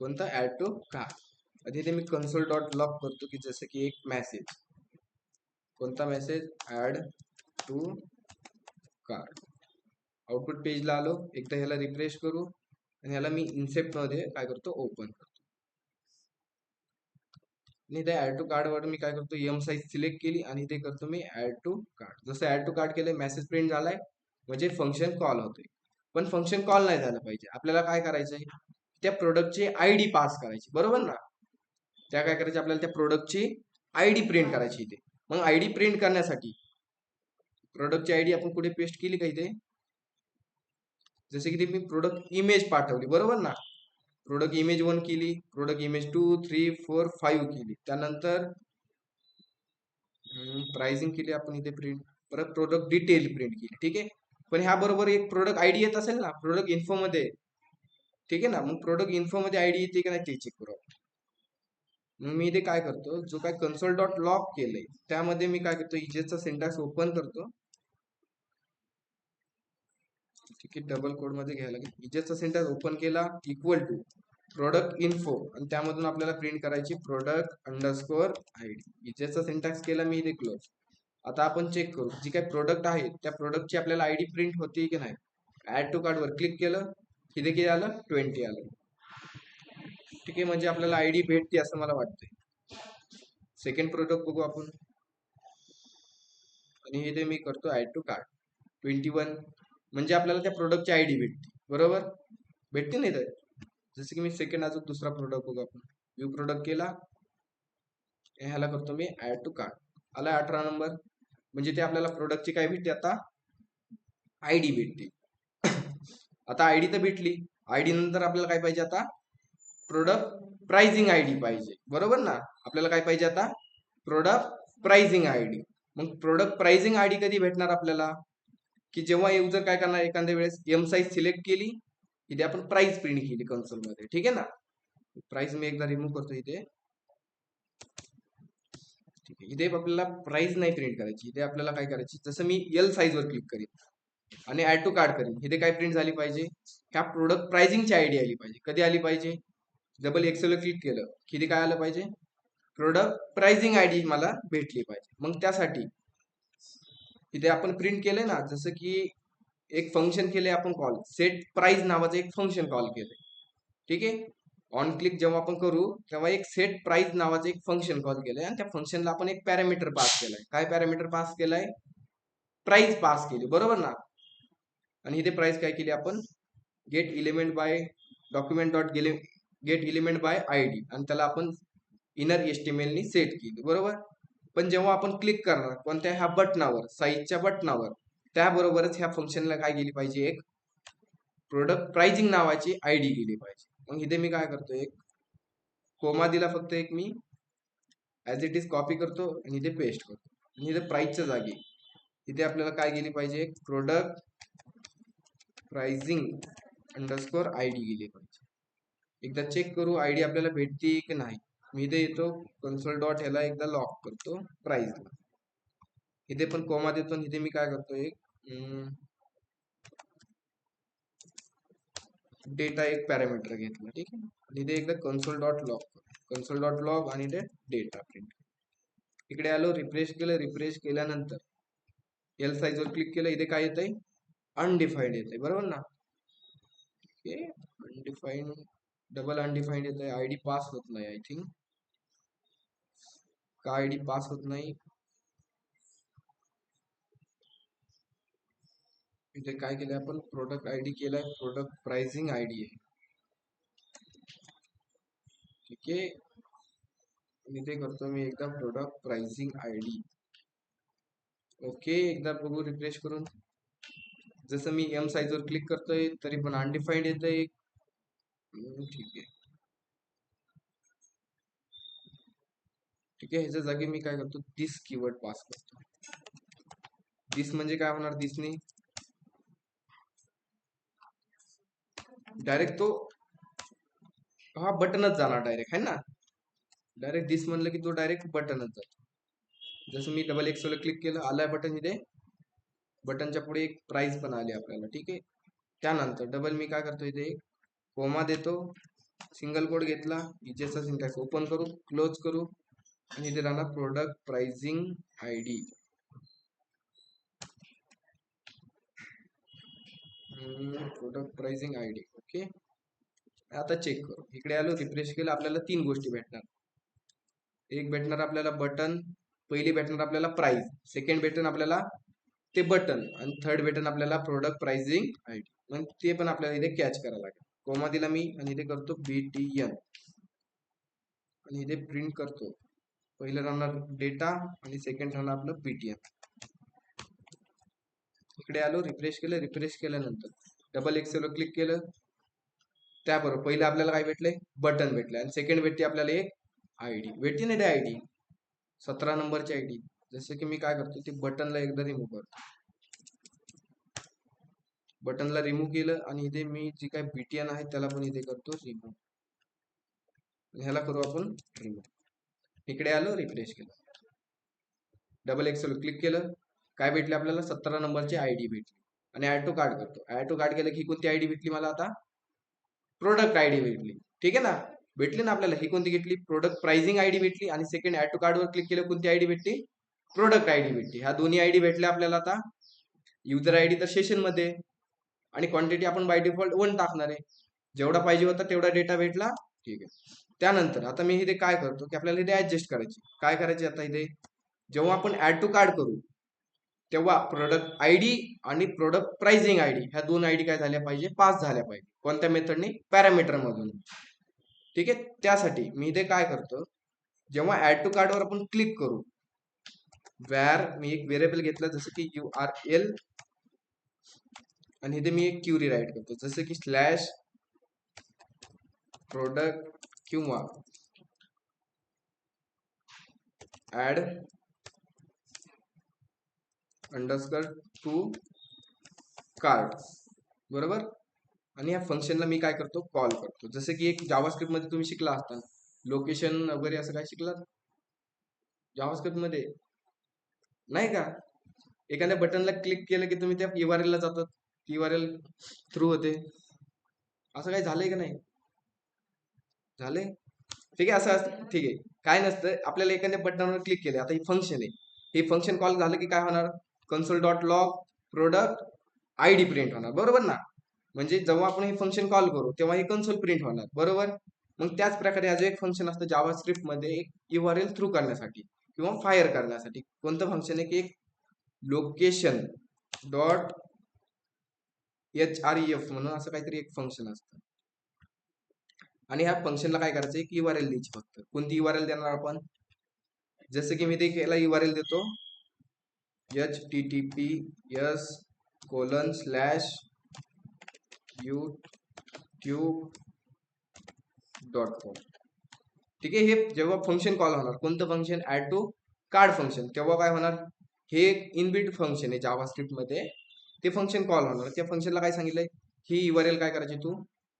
कोणता, ऍड टू कार्ड. इथे मी कन्सोल डॉट लॉग करतो की जसं की एक मेसेज, कोणता message, add to card. Output पेजला आलो, एकदा ह्याला रिफ्रेश करू आणि ह्याला मी इन्सेप्ट मध्ये काय करतो, ओपन करतो. आणि त्या ऍड टू कार्ड वर मी काय करतो, एम साईज सिलेक्ट केली आणि इथे करतो मी ऍड टू कार्ड. जसं ऍड टू कार्ड केलं, मेसेज प्रिंट झालाय, म्हणजे फंक्शन कॉल होतोय. पण फंक्शन कॉल नाही झालं पाहिजे, आपल्याला काय करायचंय, त्या प्रोडक्टची आयडी पास करायची, बरोबर ना. त्या काय करायची, आपल्याला त्या प्रोडक्टची आयडी प्रिंट करायची इथे. मग आयडी प्रिंट करण्यासाठी प्रोडक्टची आयडी आपण कुठे पेस्ट केली का इथे, जसे की मी प्रोडक्ट इमेज पाठवली, बरोबर ना. प्रोडक्ट इमेज 1 केली, प्रोडक्ट इमेज 2, 3, 4, 5 केली. त्यानंतर प्राइसिंग केली आपण इथे प्रिंट, परत प्रोडक्ट डिटेल प्रिंट केली. ठीक आहे. पण ह्या बरोबर एक प्रोडक्ट आयडी येत असेल ना प्रोडक्ट इन्फो मध्ये. ठीक आहे ना. मग प्रोडक्ट इन्फो मध्ये आयडी येते का नाही ते चेक करू. मग मी इथे काय करतो, जो काय कन्सोल डॉट लॉग केलंय त्यामध्ये मी काय करतो, इजेसचा सिंटॅक्स ओपन करतो. ठीक आहे, डबल कोड मध्ये घ्यायला लागेल. इजेसचा सिंटॅक्स ओपन केला, इक्वल टू प्रोडक्ट इन्फो, आणि त्यामधून आपल्याला प्रिंट करायची प्रोडक्ट अंडरस्कोर आयडी. इजेसचा सिंटॅक्स केला मी इथे क्लोज. आता आपण चेक करू, जी काही प्रोडक्ट आहे त्या प्रोडक्टची आपल्याला आयडी प्रिंट होती की नाही. ऍड टू कार्ड वर क्लिक केलं, इथे किती आलं, 20 आलं. ठीक आहे, म्हणजे आपल्याला आयडी भेटते असं मला वाटतंय. सेकंड प्रोडक्ट बघू आपण, आणि इथे मी करतो ऍड टू कार्ड 21, म्हणजे आपल्याला त्या प्रोडक्टची आयडी भेटते, बरोबर भेटते नाही तर. जसं की मी सेकंड अजून दुसरा प्रोडक्ट बघू आपण, व्ह्यू प्रोडक्ट केला, ह्याला करतो मी ऍड टू कार्ड, आला 18 नंबर. म्हणजे ते आपल्याला प्रोडक्टची काय भेटते, आता आयडी भेटते. आता आयडी तर भेटली, आयडी नंतर आपल्याला काय पाहिजे, आता प्रोडक्ट प्राइसिंग आयडी पाहिजे, बरोबर ना. आपल्याला काय पाहिजे आता, प्रोडक्ट प्राइसिंग आयडी. मग प्रोडक्ट प्राइसिंग आयडी कधी भेटणार आपल्याला, की जेव्हा युजर काय करणार, एखाद्या वेळेस एम साईज सिलेक्ट केली, इथे आपण प्राइस प्रिंट केली कन्सोल मध्ये. ठीक आहे ना. प्राइस मी एकदा रिमूव्ह करतो इथे. ठीक आहे, इथे आपल्याला प्राइस नाही प्रिंट करायची, इथे आपल्याला काय करायची, जसं मी एल साईज वर क्लिक करीन आणि ऍड टू कार्ड करीन, इथे काय प्रिंट झाली पाहिजे, ह्या प्रोडक्ट प्राइसिंगची आयडी आली पाहिजे. कधी आली पाहिजे, डबल एक्सेल क्लिक केलं की इथे काय आलं पाहिजे, प्रोडक्ट प्राइसिंग आयडी मला भेटली पाहिजे. मग त्यासाठी इथे आपण प्रिंट केलंय ना, जसं की एक फंक्शन केलंय आपण कॉल, सेट प्राइस नावाचं एक फंक्शन कॉल केलंय. ठीक आहे. ऑन क्लिक जेव्हा आपण करू तेव्हा एक सेट प्राइस नावाचं एक फंक्शन कॉल केलंय, आणि त्या फंक्शनला आपण एक पॅरामीटर पास केलाय. काय पॅरामीटर पास केलाय, प्राइस पास केली, बरोबर ना. आणि इथे प्राइस काय केली आपण, gate element by document dot gate element by ID, आणि त्याला आपण इनर HTML नी सेट केली, बरोबर. पण जेव्हा आपण क्लिक करणार कोणत्या ह्या बटनावर, साईजच्या बटनावर, त्याबरोबरच ह्या फंक्शनला काय गेली पाहिजे, एक प्रोडक्ट प्राइसिंग नावाची आयडी गेली पाहिजे. मग इथे मी काय करतो, एक कोमा दिला, फक्त एक मी ऍज इट इज कॉपी करतो आणि इथे पेस्ट करतो. आणि इथे प्राइसच्या जागी इथे आपल्याला काय गेली पाहिजे, प्रोडक्ट प्राइसिंग अंडरस्कोर आयडी गेली पाहिजे. एकदा चेक करू आयडी आपल्याला भेटती की नाही. मी इथे येतो कन्सोल डॉट ह्याला एकदा लॉक करतो प्राइसला. इथे पण कोमा देतो आणि इथे मी काय करतो, एक डेटा एक पॅरामीटर घेतला, ठीक आहे. आणि इथे एकदा कन्सोल डॉट लॉग आणि इथे डेटा प्रिंट. इकडे आलो, रिफ्रेश केल्यानंतर एल साइज वर क्लिक केलं, इथे काय येतंय, अनडिफाईंड येतंय, बरोबर ना. ओके, अनडिफाईंड, डबल अनडिफाईंड येतंय. आयडी पास होत नाही, आय थिंक. का आयडी पास होत नाही, इथे काय केलंय आपण, प्रोडक्ट आयडी केलाय, प्रोडक्ट प्राइसिंग आयडी आहे, ठीक आहे. इथे करतो मी एकदा प्रोडक्ट प्राइसिंग आयडी. ओके, एकदा बघू रिफ्रेश करून. जसं मी एम साइज वर क्लिक करतोय तरी पण अनडिफाईंड येतंय. ठीक आहे, ठीक आहे. ह्याच्या जागी मी काय करतो, दिस कीवर्ड पास करतो. दिस म्हणजे काय होणार, दिसने डायरेक्ट तो हा बटनच जाणार डायरेक्ट, है ना. डायरेक्ट दिस म्हणलं की तो डायरेक्ट बटनच जातो. जसं मी डबल एक्स वर क्लिक केलं, आलाय बटन. इथे बटनच्या पुढे एक प्राइस पण आली आपल्याला, ठीक आहे. त्यानंतर डबल मी काय करतो, इथे एक कोमा देतो, सिंगल कोड घेतला, इजेचा सिंटॅक्स ओपन करू, क्लोज करू, आणि इथे राहणार product pricing ID. Product pricing ID. Okay, आता चेक करू. इकडे आलो, रिफ्रेश केलं, आपल्याला 3 गोष्टी भेटणार. एक भेटणार आपल्याला बटन, पहिली भेटणार आपल्याला प्राइस, सेकंड भेटन आपल्याला ते बटन, आणि थर्ड भेटन आपल्याला प्रोडक्ट प्राइसिंग आयडी. मग ते पण आपल्याला इथे कॅच करायला लागेल. कोमा दिला मी आणि इथे करतो BTN आणि इथे प्रिंट करतो. पहिलं राहणार डेटा आणि सेकंड राहणार आपलं BTN. इकडे आलो, रिफ्रेश केल्यानंतर डबल एक्सेल वर क्लिक केलं, त्याबरोबर पहिलं आपल्याला काय भेटलंय, बटन भेटलंय, आणि सेकंड भेटते आपल्याला एक आयडी भेटते ना, आयडी 17 नंबरची आयडी. जसं की मी काय करतो, ते बटनला एकदा रिमूव्ह करतो. बटनला रिमूव्ह केलं आणि इथे मी जी काय BTN आहे त्याला पण इथे करतो रिमूव्ह. ह्याला करू आपण रिमूव्ह. इकडे आलो, रिफ्रेश केलं, डबल एक्सेल क्लिक केलं, काय भेटले आपल्याला, 17 नंबरची आयडी भेटली. आणि ऍड टू कार्ड करतो. ऍड टू कार्ड केलं की कोणती आयडी भेटली मला, आता प्रोडक्ट आयडी भेटली, ठीक आहे ना. भेटली ना आपल्याला. ही कोणती घेतली, प्रोडक्ट प्राइसिंग आयडी भेटली. आणि सेकंड ऍड टू कार्ड वर क्लिक केलं, कोणती आयडी भेटली, प्रोडक्ट आयडी भेटली. ह्या दोन्ही आयडी भेटल्या आपल्याला. आता युजर आयडी तर सेशन मध्ये, आणि क्वांटिटी आपण बाय डिफॉल्ट 1 टाकणार आहे. जेवढा पाहिजे होता तेवढा डेटा भेटला, ठीक आहे. त्यानंतर आता मी इथे काय करतो, की आपल्याला इथे ऍडजस्ट करायची. काय करायचे, आता इथे जेव्हा आपण ऍड टू कार्ड करू तेव्हा प्रोडक्ट आयडी आणि प्रोडक्ट प्राइसिंग आयडी ह्या दोन आयडी काय झाल्या पाहिजे, पास झाल्या पाहिजे. कोणत्या मेथडने, पॅरामीटर मधून, ठीक आहे. त्यासाठी मी इथे काय करतो, जेव्हा ऍड टू कार्ड वर आपण क्लिक करू, व्हेअर मी एक व्हेरिएबल घेतलं, जसं की URL, आणि इथे मी एक क्युरी राईट करतो, जसं की स्लॅश प्रोडक्ट किंवा ऍड अंडरस्कोर टू कार्ड, बरोबर. आणि या फंक्शनला मी काय करतो, कॉल करतो. जसं की एक जावास्क्रिप्ट मध्ये तुम्ही शिकला असता, लोकेशन वगैरे असं काय शिकलात जावास्क्रिप्ट मध्ये, नाही का. एखाद्या बटनला क्लिक केलं की तुम्ही त्या URL ला जातात, URL थ्रू होते. असं काही झालंय का नाही, झालंय, ठीक आहे. असं असतं, ठीक आहे. काय नसतं, आपल्याला एखाद्या बटनवर क्लिक केले, आता ही फंक्शन आहे, हे फंक्शन कॉल झालं की काय होणार, console dot log product ID print होणार, बरोबर ना. म्हणजे जेव्हा आपण हे फंक्शन कॉल करू तेव्हा हे कन्सोल प्रिंट होणार, बरोबर. मग त्याच प्रकारे हा जो एक फंक्शन असतं जावास्क्रिप्ट मध्ये, एक URL थ्रू करण्यासाठी किंवा फायर करण्यासाठी, कोणतं फंक्शन आहे की एक लोकेशन डॉट href म्हणून असं काहीतरी एक फंक्शन असतं. आणि ह्या फंक्शनला काय करायचं, एक URL द्यायची. फक्त कोणती URL देणार आपण, जसं की मी ते याला URL देतो, https:// youtube.com. ठीक आहे. हे जेव्हा फंक्शन कॉल होणार, कोणतं function, add to cart function, तेव्हा काय होणार, हे एक इनबिल्ट फंक्शन आहे जावास्क्रिप्ट मध्ये, ते फंक्शन कॉल होणार. त्या फंक्शनला काय सांगितलंय, ही URL काय करायची, तू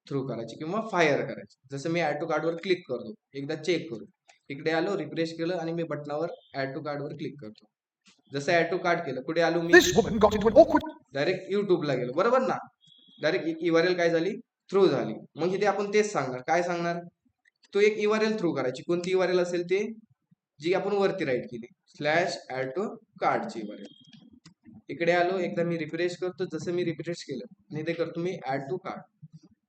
थ्रू करायची किंवा फायर करायची. जसं मी ऍड टू कार्डवर क्लिक करतो, एकदा चेक करू, इकडे आलो, रिफ्रेश केलं आणि मी बटनावर ऍड टू कार्डवर क्लिक करतो. जसं ऍड टू कार्ड केलं, कुठे आलो मी, डायरेक्ट युट्यूबला गेलो, बरोबर ना. डायरेक्ट एक URL काय झाली, थ्रू झाली. मग इथे आपण तेच सांगणार, काय सांगणार, तो एक URL थ्रू करायची. कोणती URL असेल ते, जी आपण वरती राईट केली, स्लॅश ऍड टू कार्डची URL. इकडे आलो, एकदा मी रिफ्रेश करतो. जसं मी रिफ्रेश केलं आणि ते करतो मी ऍड टू कार्ड.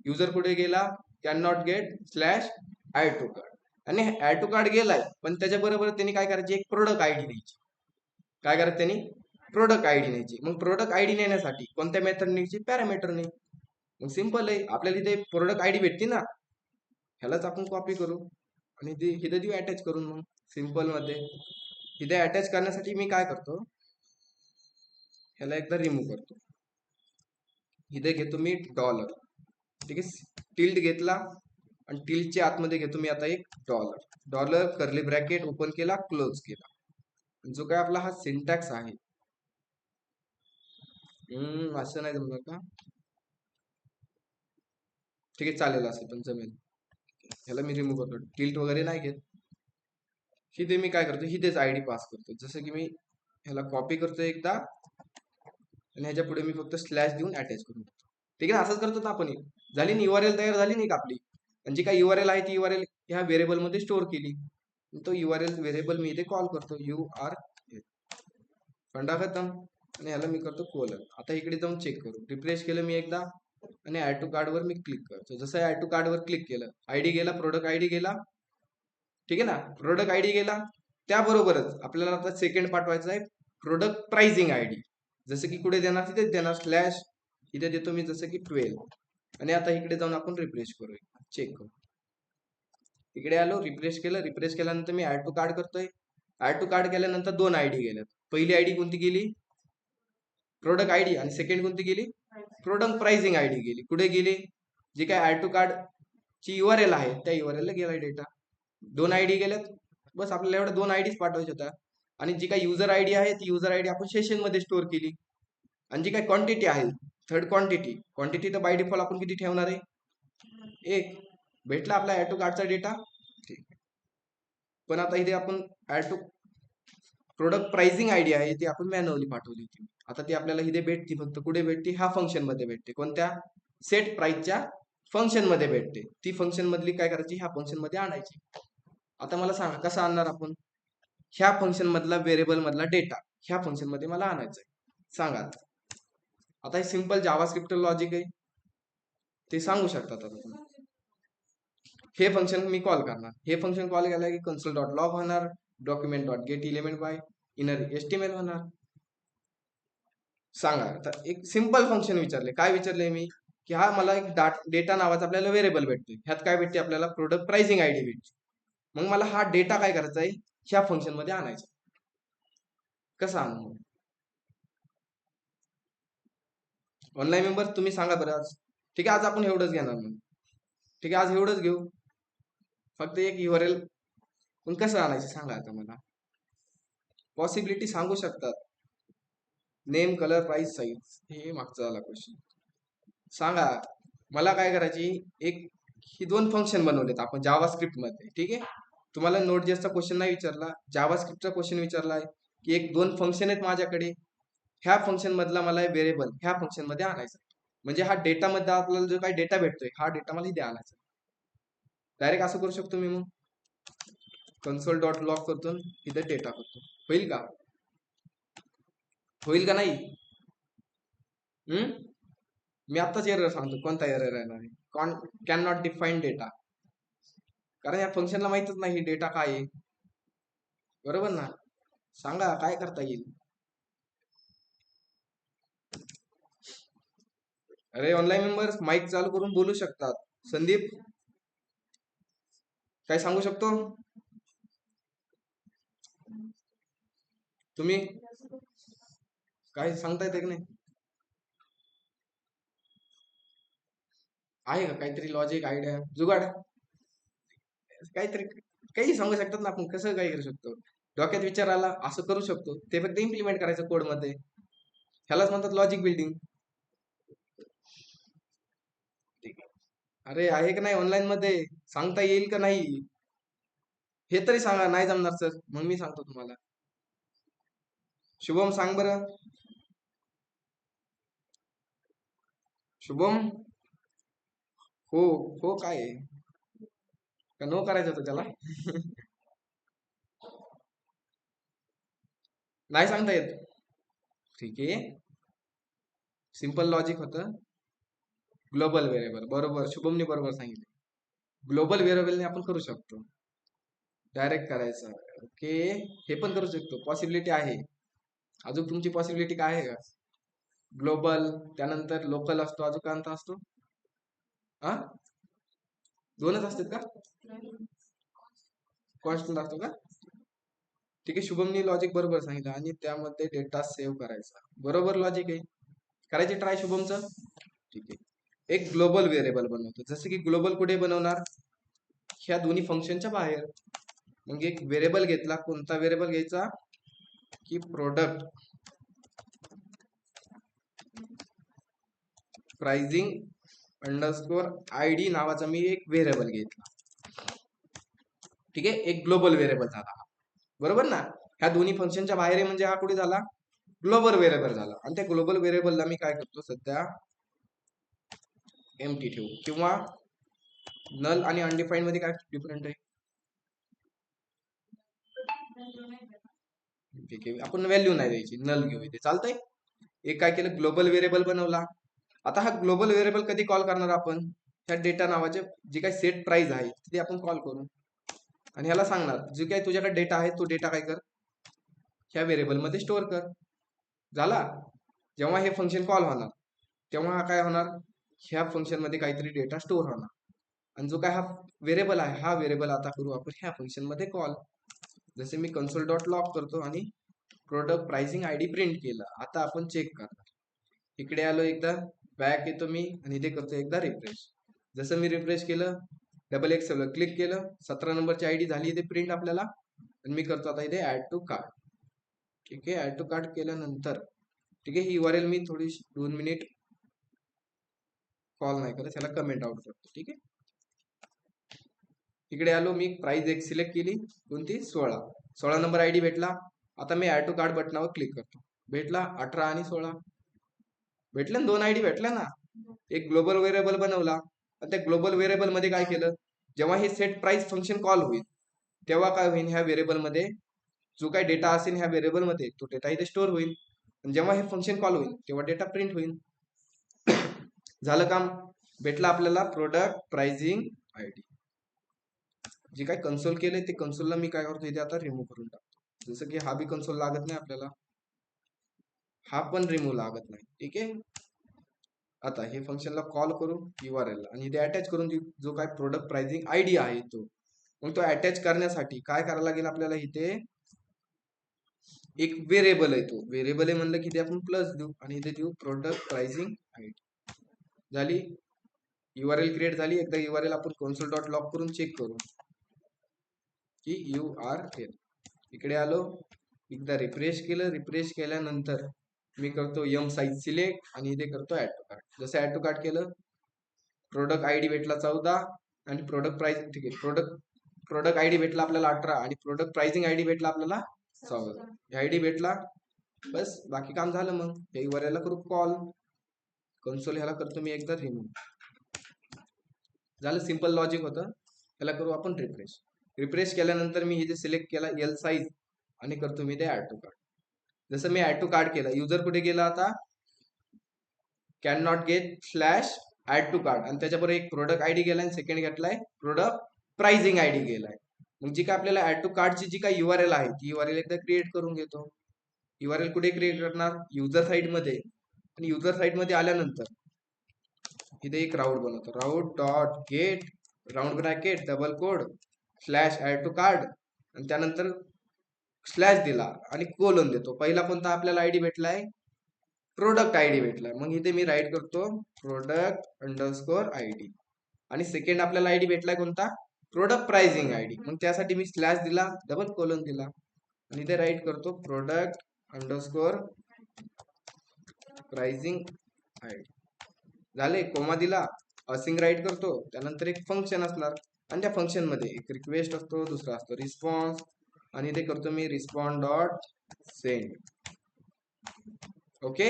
युजर कुठे गेला, can not get slash add to cart. आणि ऍड टू कार्ड गेलाय, पण त्याच्याबरोबर त्यांनी काय करायची, एक प्रोडक्ट आयडी द्यायची. काय करत त्यांनी, प्रोडक्ट आयडी न्यायची. मग प्रोडक्ट आयडी नेण्यासाठी कोणत्या मेथड न्यायची, पॅरामीटरने. मग सिंपल आहे, आपल्याला इथे प्रोडक्ट आयडी भेटते ना, ह्यालाच आपण कॉपी करू आणि इथे देऊ अटॅच करून. मग सिंपल मध्ये इथे अटॅच करण्यासाठी मी काय करतो, ह्याला एकदा रिमूव्ह करतो. इथे घेतो मी $, ठीक आहे, टिल्ड घेतला आणि टिल्डच्या आतमध्ये घेतो मी आता एक $, कर्ली ब्रॅकेट ओपन केला, क्लोज केला. जो काय आपला हा सिंटॅक्स आहे, असं नाही जमणार का, ठीक आहे चालेल, असं पण जमेल. ह्याला मी रिमूव्ह करतो, टिल्ट वगैरे नाही घेत. इथे मी काय करतो, इथेच आयडी पास करतो. जसं की मी ह्याला कॉपी करतो एकदा आणि ह्याच्या पुढे मी फक्त स्लॅश देऊन अटॅच करून देतो. ठीक आहे, असंच करतो ना आपण. झाली ना URL तयार झाली नाही का आपली, आणि जी काय URL आहे ती URL ह्या व्हेरिएबल मध्ये स्टोअर केली. तो URL व्हेरिएबल मी इथे कॉल करतो, URL फंडा खतम. आणि ह्याला मी करतो कोलन. आता इकडे जाऊन चेक करू, रिफ्रेश केलं मी एकदा आणि ऍड टू कार्ड वर मी क्लिक करतो. जसं ऍड टू कार्ड वर क्लिक केलं, आयडी गेला, प्रोडक्ट आयडी गेला, ठीक आहे ना, प्रोडक्ट आयडी गेला. त्याबरोबरच आपल्याला आता सेकंड पाठवायचा आहे, प्रोडक्ट प्राइसिंग आयडी. जसं की कुठे देणार, तिथेच देणार, स्लॅश इथे देतो मी, जसं की 12. आणि आता इकडे जाऊन आपण रिफ्रेश करू, चेक करू. इकडे आलो, रिफ्रेश केलं, रिफ्रेश केल्यानंतर मी ऍड टू कार्ड करतोय. ऍड टू कार्ड केल्यानंतर 2 आयडी गेल्यात. पहिली आयडी कोणती गेली, प्रोडक्ट आयडी, आणि सेकंड कोणती गेली, प्रोडक्ट प्राइसिंग आयडी गेली. कुठे गेली, जी काय ऍड टू कार्ड ची URL आहे त्या URL ला गेलाय डेटा. 2 आयडी गेल्यात, बस आपल्याला एवढ्या 2 आयडीच पाठवायच्या होत्या. आणि जी काही युजर आयडी आहे ती युजर आयडी आपण सेशन मध्ये स्टोअर केली. आणि जी काही क्वांटिटी आहे, थर्ड क्वांटिटी तर बाय डिफॉल्ट आपण किती ठेवणार आहे, 1. भेटला आपला ऍड टू कार्डचा डेटा, ठीक. पण आता इथे आपण add to product pricing ID आहे ती आपण मॅन्युअली पाठवली होती. आता ती आपल्याला इथे भेटते, फक्त कुठे भेटते, ह्या फंक्शन मध्ये भेटते. कोणत्या, सेट प्राइसच्या फंक्शन मध्ये भेटते. ती फंक्शन मधली काय करायची, ह्या फंक्शन मध्ये आणायची. आता मला सांगा कसं आणणार आपण, ह्या फंक्शन मधला व्हेरिएबल मधला डेटा ह्या फंक्शन मध्ये मला आणायचा आहे, सांगा. आता हे सिंपल जावास्क्रिप्ट लॉजिक आहे, ते सांगू शकतात आता तुम्ही. हे फंक्शन मी कॉल करणार, हे फंक्शन कॉल केलं की कन्सोल डॉट लॉग होणार, document dot gate element by inner HTML होणार. सांगा, आता एक सिंपल फंक्शन विचारले, काय विचारले मी, की हा मला एक डेटा नावाचा आपल्याला व्हेरिएबल भेटते, ह्यात काय भेटते आपल्याला, प्रोडक्ट प्राइसिंग आयडी भेटते. मग मला हा डेटा काय करायचा आहे, ह्या फंक्शन मध्ये आणायचा. कसं आणू, ऑनलाईन मेंबर तुम्ही सांगा बरं आज. ठीक आहे, आज आपण एवढंच घेणार मग, ठीक आहे, आज एवढंच घेऊ, फक्त एक URL. पण कसं आणायचं सांगा आता मला, पॉसिबिलिटी सांगू शकतात, नेम, कलर, प्राइस, साईज, हे मागचा आला क्वेश्चन. सांगा मला काय करायची, एक ही 2 फंक्शन बनवलेत आपण जावास्क्रिप्ट मध्ये, ठीक आहे. तुम्हाला नोट.js चा क्वेश्चन नाही विचारला, जावास्क्रिप्टचा क्वेश्चन विचारलाय, की एक 2 फंक्शन आहेत माझ्याकडे, ह्या फंक्शन मधला मला व्हेरिएबल ह्या फंक्शन मध्ये आणायचा. म्हणजे हा डेटा मध्ये आपल्याला जो काही डेटा भेटतोय, हा डेटा मला इथे आणायचा. डायरेक्ट असं करू शकतो मी, मग कन्सोल डॉट लॉग करतो, इथे डेटा करतो, होईल का, होईल का नाही. मी आत्ताच एरर सांगतो, कोणता एरर येणार आहे, कॅन नॉट डिफाईन डेटा. कारण या फंक्शनला माहितच नाही डेटा काय आहे, बरोबर ना. सांगा काय करता येईल. अरे ऑनलाईन मेंबर्स माईक चालू करून बोलू शकतात. संदीप काय सांगू शकतो, तुम्ही काय सांगता येते की नाही. आहे का काहीतरी लॉजिक आयडिया जुगाड? काहीतरी काही सांगू शकतात ना आपण कसं काय करू शकतो? डोक्यात विचार आला असं करू शकतो, ते फक्त इम्प्लिमेंट करायचं कोड मध्ये. ह्यालाच म्हणतात लॉजिक बिल्डिंग. अरे आहे का नाही ऑनलाईन मध्ये? सांगता येईल का नाही हे तरी सांगा. नाही जमणार सर, मग मी सांगतो तुम्हाला. शुभम सांग बरं. शुभम. हो. हो काय आहे? का नो करायचं होतं त्याला? नाही सांगता येत. ठीक आहे. सिंपल लॉजिक होतं. ग्लोबल व्हेरिएबल बरोबर, शुभमने बरोबर सांगितलं. ग्लोबल व्हेरिएबलने आपण करू शकतो, डायरेक्ट करायचं. ओके. हे पण करू शकतो, पॉसिबिलिटी आहे. अजून तुमची पॉसिबिलिटी काय आहे का? ग्लोबल, त्यानंतर लोकल असतो, अजून कोणता असतो? हा, दोनच असतात का? कॉन्स्टंट असतो का? ठीक आहे, शुभमनी लॉजिक बरोबर सांगितलं. आणि त्यामध्ये डेटा सेव्ह करायचा, बरोबर लॉजिक आहे. करायचे ट्राय शुभमचं. ठीक आहे. एक ग्लोबल व्हेरिएबल बनवतो, जसं की ग्लोबल कुठे बनवणार? ह्या दोन्ही फंक्शनच्या बाहेर. मग एक व्हेरिएबल घेतला, कोणता व्हेरिएबल घ्यायचा? की प्रोडक्ट प्राइसिंग अंडरस्कोर आयडी नावाचा मी एक व्हेरिएबल घेतला. ठीक आहे, एक ग्लोबल व्हेरिएबल झाला, बरोबर ना? ह्या दोन्ही फंक्शनच्या बाहेर आहे, म्हणजे हा कुठे झाला? ग्लोबल व्हेरिएबल झाला. आणि त्या ग्लोबल व्हेरिएबलला मी काय करतो सध्या? एम्प्टी ठेवू, किंवा नल आणि अनडिफाईन्ड मध्ये काय डिफरंट आहे? ठीक आहे, आपण व्हॅल्यू नाही द्यायची, नल घेऊ इथे, चालतंय. एक काय केलं, ग्लोबल व्हेरिएबल बनवला. आता हा ग्लोबल व्हेरिएबल कधी कॉल करणार आपण? ह्या डेटा नावाचे जे काही सेट प्राइस आहे ते आपण कॉल करू. आणि ह्याला सांगणार जे काही तुझ्याकडे डेटा आहे तो डेटा काय कर, ह्या व्हेरिएबल मध्ये स्टोअर कर. झाला. जेव्हा हे फंक्शन कॉल होणार तेव्हा हा काय होणार? ह्या फंक्शन मध्ये काहीतरी डेटा स्टोअर होणार. आणि जो काय हा व्हेरिएबल आहे, हा व्हेरिएबल आता करू आपण ह्या फंक्शन मध्ये कॉल. जसे मी कन्सोल डॉट लॉग करतो आणि प्रोडक्ट प्राइसिंग आयडी प्रिंट केलं. आता आपण चेक करणार. इकडे आलो, एकदा बॅक येतो मी आणि इथे करतो एकदा रिफ्रेश. जसं मी रिफ्रेश केलं, डबल एक्सेल क्लिक केलं, 17 नंबरची आयडी झाली इथे प्रिंट आपल्याला. आणि मी करतो आता इथे ऍड टू कार्ट. ठीक आहे, ऍड टू कार्ट केल्यानंतर ठीक आहे, ही URL मी थोडी 2 मिनिट कॉल नाही करत, त्याला कमेंट आउट करतो. ठीक आहे. इकडे आलो, मी प्राइस एक सिलेक्ट केली, कोणती? 16 नंबर आयडी भेटला. आता मी ऍड टू कार्ट बटनावर क्लिक करतो. भेटला 18 आणि 16 भेटल्या ना, 2 आयडी भेटल्या ना. एक ग्लोबल व्हेरिएबल बनवला आणि त्या ग्लोबल व्हेरिएबल मध्ये काय केलं? जेव्हा हे सेट प्राइस फंक्शन कॉल होईल तेव्हा काय होईल? ह्या व्हेरिएबल मध्ये जो काही डेटा असेल ह्या व्हेरिएबल मध्ये तो डेटा इथे स्टोअर होईल. आणि जेव्हा हे फंक्शन कॉल होईल तेव्हा डेटा प्रिंट होईल. झालं काम. भेटला आपल्याला प्रोडक्ट प्राइसिंग आयडी. जे काय कन्सोल केलंय ते कन्सोलला मी काय करतो इथे आता रिमूव्ह करून टाकतो. जसं की हा बी कन्सोल लागत नाही आपल्याला, हा पण रिमूव्ह लागत नाही. ठीक आहे. आता हे फंक्शनला कॉल करू URL आणि इथे अटॅच करून जो काय प्रोडक्ट प्राइसिंग आयडी आहे तो. मग तो अटॅच करण्यासाठी काय करायला लागेल आपल्याला? इथे एक व्हेरिएबल आहे, तो व्हेरिएबल आहे म्हणलं की इथे आपण प्लस देऊ आणि इथे देऊ प्रोडक्ट प्राइसिंग आयडी. झाली. URL क्रिएट झाली. एकदा URL आपण कन्सोल डॉट लॉग करून चेक करू की URL. इकडे आलो, एकदा रिफ्रेश केलं. रिफ्रेश केल्यानंतर मी करतो एम साईज सिलेक्ट आणि इथे करतो ऍड टू कार्ट. जसं ऍड टू कार्ट केलं, प्रोडक्ट आयडी भेटला 14 आणि प्रोडक्ट प्राइस, ठीक आहे, प्रोडक्ट आयडी भेटला आपल्याला 18 आणि प्रोडक्ट प्राइसिंग आयडी भेटला आपल्याला 14. आयडी भेटला, बस बाकी काम झालं. मग हे URL ला करू कॉल. कन्सोल ह्याला करतो मी एकदा रिमूव्ह. झालं, सिंपल लॉजिक होतं. ह्याला करू आपण रिफ्रेश. रिफ्रेश केल्यानंतर मी इथे सिलेक्ट केला एल साईज आणि करतो मी ते ऍड टू कार्ट. जसं मी ऍड टू कार्ट केलं, युजर कुठे गेला आता? Can not get slash add to cart आणि त्याच्याबरोबर एक प्रोडक्ट आयडी गेलाय आणि सेकंड घेतलाय प्रोडक्ट प्राइसिंग आयडी गेलाय. मग जी काय आपल्याला ऍड टू कार्टची जी काही URL आहे ती URL एकदा क्रिएट करून घेतो. URL कुठे क्रिएट करणार? युजर साईड मध्ये. आणि युजर साईड मध्ये आल्यानंतर इथे एक राऊट बनवतो, route dot get round bracket double quote slash add to cart आणि त्यानंतर स्लॅश दिला आणि कोलन देतो. पहिला कोणता आपल्याला आयडी भेटलाय? प्रोडक्ट आयडी भेटला. मग इथे मी राईट करतो प्रोडक्ट अंडरस्कोर आयडी. आणि सेकंड आपल्याला आयडी भेटलाय कोणता, प्रोडक्ट प्राइसिंग आयडी. मग त्यासाठी मी स्लॅश दिला, डबल कोलन दिला आणि इथे राईट करतो प्रोडक्ट अंडरस्कोर प्राइसिंग आयडी. झाले, कोमा दिला, असिंग राईट करतो, त्यानंतर एक फंक्शन असणार आणि त्या फंक्शन मध्ये एक रिक्वेस्ट असतो, दुसरा असतो रिस्पॉन्स आणि इथे करतो मी रिस्पॉन्ड डॉट सेंड. ओके.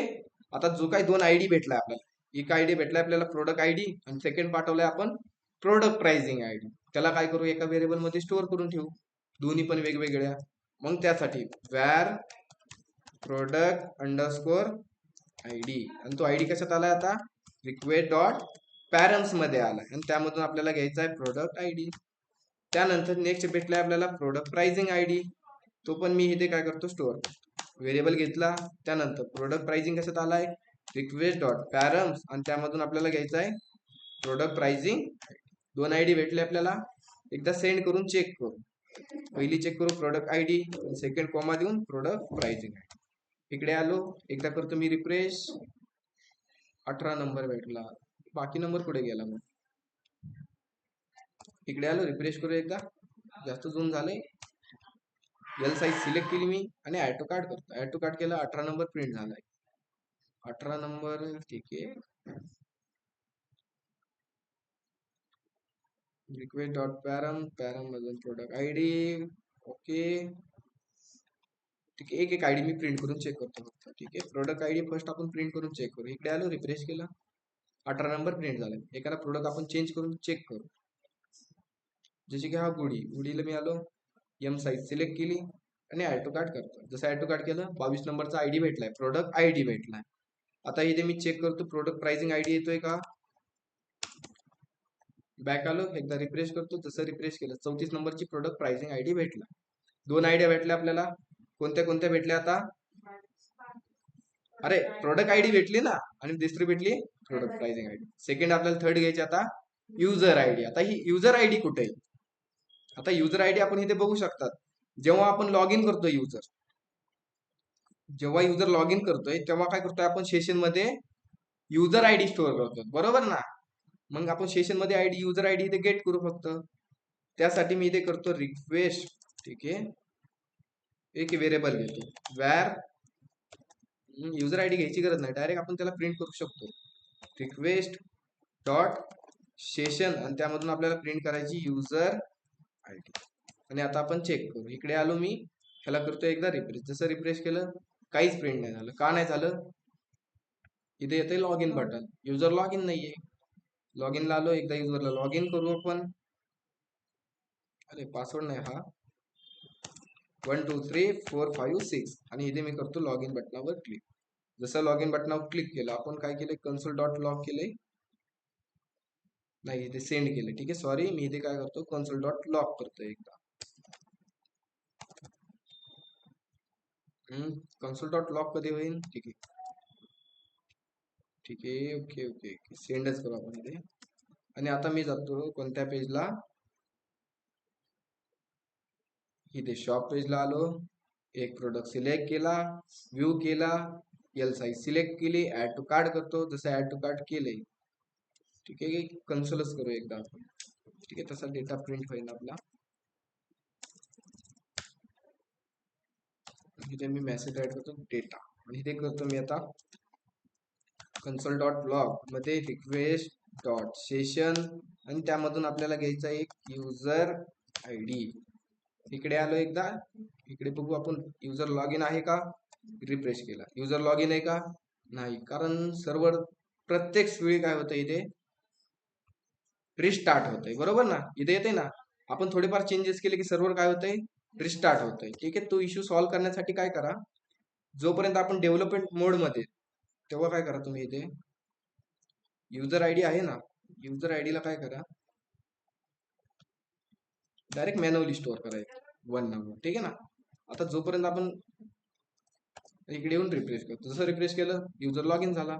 आता जो काही दोन आयडी भेटलाय आपल्याला, एक आयडी भेटलाय आपल्याला प्रोडक्ट आयडी आणि सेकंड पाठवलाय आपण प्रोडक्ट प्राइसिंग आयडी. त्याला काय करू, एका व्हेरिएबल मध्ये स्टोअर करून ठेवू, दोन्ही पण वेगवेगळ्या. मग त्यासाठी वॅर प्रोडक्ट अंडरस्कोर आयडी आणि तो आयडी कशात आलाय आता, रिक्वेस्ट डॉट पॅरम्स मध्ये आलाय आणि त्यामधून आपल्याला घ्यायचा आहे प्रोडक्ट आयडी. त्यानंतर नेक्स्ट भेटलाय आपल्याला प्रोडक्ट प्राइसिंग आयडी, तो पण मी इथे काय करतो स्टोअर करतो, व्हेरिएबल घेतला. त्यानंतर प्रोडक्ट प्राइसिंग कशात आलाय, रिक्वेस्ट डॉट पॅरम्स आणि त्यामधून आपल्याला घ्यायचा आहे प्रोडक्ट प्राइसिंग. दोन आयडी भेटले आपल्याला, एकदा सेंड करून चेक करू. पहिली चेक करू प्रोडक्ट आयडी, सेकंड कॉमा देऊन प्रोडक्ट प्राइसिंग आयडी. इकडे आलो, एकदा करतो मी रिफ्रेश, 18 नंबर भेटला, बाकी नंबर कुठे गेला मग. इकडे आलो, रिफ्रेश करू एकदा, जास्त झूम झाले. एल साईज सिलेक्ट केली मी आणि ऍड टू कार्ट करतो, ऍड टू कार्ट केला, 18 नंबर प्रिंट झालाय. 18 नंबर ठीक आहे. रिक्वेस्ट डॉट पॅरम, पॅरम मधून प्रोडक्ट आयडी. ओके ठीक आहे, एक एक आयडी मी प्रिंट करून चेक करतो फक्त. ठीक आहे, प्रोडक्ट आयडी फर्स्ट आपण प्रिंट करून चेक करू. इकडे आलो, रिफ्रेश केला, 18 नंबर प्रिंट झाला. एखादा प्रोडक्ट आपण चेंज करून चेक करू, जसे की हा गुडीला मी आलो, एम साईज सिलेक्ट केली आणि ऍड टू कार्ट करतो. जसं ऍड टू कार्ट केलं, 22 नंबरचा आयडी भेटलाय, प्रोडक्ट आयडी भेटलाय. आता इथे मी चेक करतो प्रोडक्ट प्राइसिंग आयडी येतोय का. बॅक आलो, एकदा रिफ्रेश करतो, जसं रिफ्रेश केलं 34 नंबरची प्रोडक्ट प्राइसिंग आयडी भेटला. दोन आयडिया भेटल्या आपल्याला, कोणत्या कोणत्या भेटल्या आता, अरे प्रोडक्ट आयडी भेटली ना आणि दुसरी भेटली प्रोडक्ट प्राइसिंग आयडी. सेकंड आपल्याला थर्ड घ्यायची आता युजर आयडी. आता ही युजर आयडी कुठे आहे, आता युजर आयडी आपण इथे बघू शकतात. जेव्हा आपण लॉग इन करतोय जेव्हा युजर लॉग इन करतोय तेव्हा काय करतोय आपण, सेशन मध्ये युजर आयडी स्टोअर करतोय, बरोबर ना. मग आपण सेशन मध्ये आयडी युजर आयडी इथे गेट करू फक्त. त्यासाठी मी इथे करतो रिक्वेस्ट, ठीक आहे, एक व्हेरिएबल घेतो वॅर, युजर आयडी घ्यायची गरज नाही, डायरेक्ट आपण त्याला प्रिंट करू शकतो, रिक्वेस्ट डॉट सेशन आणि त्यामधून आपल्याला प्रिंट करायची युजर आयडी. आणि आता आपण चेक करू, इकडे आलो मी, ह्याला करतो एकदा रिफ्रेश. जसं रिफ्रेश केलं काहीच प्रिंट नाही झालं. का नाही झालं, इथे येते log in button, user log in नाहीये. लॉग इनला आलो, एकदा युजरला लॉग इन करू आपण. अरे पासवर्ड नाही हा, 1 2 3 4 5 6 आणि इथे मी करतो लॉग इन बटनावर क्लिक. जसं लॉग इन बटनावर क्लिक केलं, आपण काय केलंय, कन्सोल डॉट लॉग केलंय, नाही इथे सेंड केलं. ठीक आहे, सॉरी, मी इथे काय करतो कन्सोल डॉट लॉग करतो एकदा. कन्सोल डॉट लॉग कधी होईल, ठीक आहे ठीक आहे, ओके ओके ओके, सेंडच करू आपण इथे. आणि आता मी जातो कोणत्या पेजला, इथे शॉप पेजला आलो, एक प्रोडक्ट सिलेक्ट केला, व्ह्यू केला, एल साईज सिलेक्ट केली, ऍड टू कार्ट करतो. जसं ऍड टू कार्ट केले, ठीक आहे, कन्सोलच करू एकदा आपण. ठीक आहे, तसा डेटा प्रिंट होईल आपला. इथे मी मेसेज ऍड करतो डेटा आणि इथे करतो मी आता कन्सोल डॉट लॉग मध्ये रिक्वेस्ट डॉट सेशन आणि त्यामधून आपल्याला घ्यायचा एक युजर आयडी. इकडे आलो एकदा, इकडे बघू आपण युजर लॉग इन आहे का, रिफ्रेश केला, युजर लॉग इन आहे का, नाही, कारण सर्व्हर प्रत्येक वेळी काय होतं इथे रिस्टार्ट होतंय, बरोबर ना. इथे येते ना, आपण थोडेफार चेंजेस केले की सर्व्हर काय होतंय, रिस्टार्ट होतंय. ठीक आहे, तो इश्यू सॉल्व्ह करण्यासाठी काय करा, जोपर्यंत आपण डेव्हलपमेंट मोड मध्ये, तेव्हा काय करा तुम्ही, इथे युजर आयडी आहे ना, युजर आयडीला काय करा, डायरेक्ट मॅन्युअली स्टोअर करायचं 1 नंबर. ठीक आहे ना. आता जोपर्यंत आपण इकडे येऊन रिफ्रेश करतो, जसं रिफ्रेश केलं युजर लॉग इन झाला.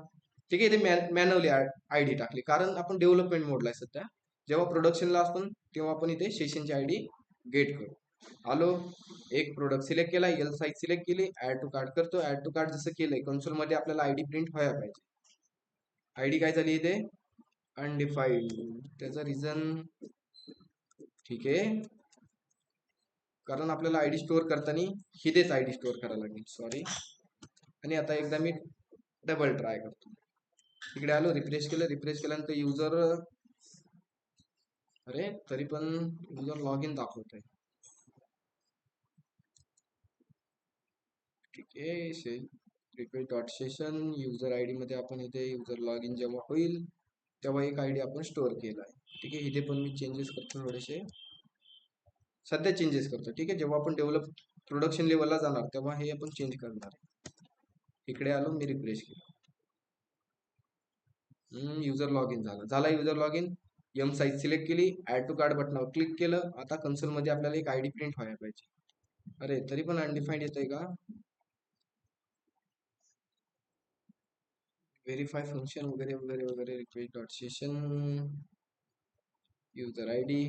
ठीक आहे, इथे मॅन्युअली आयडी टाकली, कारण आपण डेव्हलपमेंट मोडला आहे सध्या. जेव्हा प्रोडक्शनला असतो तेव्हा आपण इथे सेशनची आयडी गेट करू. आलो, एक प्रोडक्ट सिलेक्ट केला, एल साईज सिलेक्ट केली, ऍड टू कार्ट करतो. ऍड टू कार्ट जसं केलंय कन्सोल मध्ये आपल्याला आयडी प्रिंट व्हायला पाहिजे. आयडी काय झाली इथे अनडिफाईन्ड, त्याचा रिझन ठीक आहे, कारण आपल्याला आयडी स्टोअर करताना हिदेच आयडी स्टोअर करायला लागेल, सॉरी. आणि आता एकदा मी डबल ट्राय करतो. इकडे आलो, रिफ्रेश केलं, रिफ्रेश केल्यानंतर युजर, अरे तरी पण युजर लॉग इन दाखवत आहे. ठीक आहे, request dot session user ID मध्ये आपण इथे युजर लॉग इन जेव्हा होईल तेव्हा एक आयडी आपण स्टोअर केला आहे. ठीक आहे, इथे पण मी चेंजेस करतो थोडेसे, सध्या चेंजेस करतो. ठीक आहे, जेव्हा आपण डेव्हलप प्रोडक्शन लेवलला जाणार तेव्हा हे आपण चेंज करणार. इकडे आलो, मी रिफ्रेश केलं, युजर लॉग इन झाला user log in. M size select केली, ऍड टू कार्ड बटनावर क्लिक केलं. आता कन्सोल मध्ये आपल्याला एक आयडी प्रिंट व्हायला पाहिजे. अरे तरी पण अनडिफाईन्ड येतंय का? व्हेरीफाय फंक्शन वगैरे वगैरे वगैरे, request dot session user ID,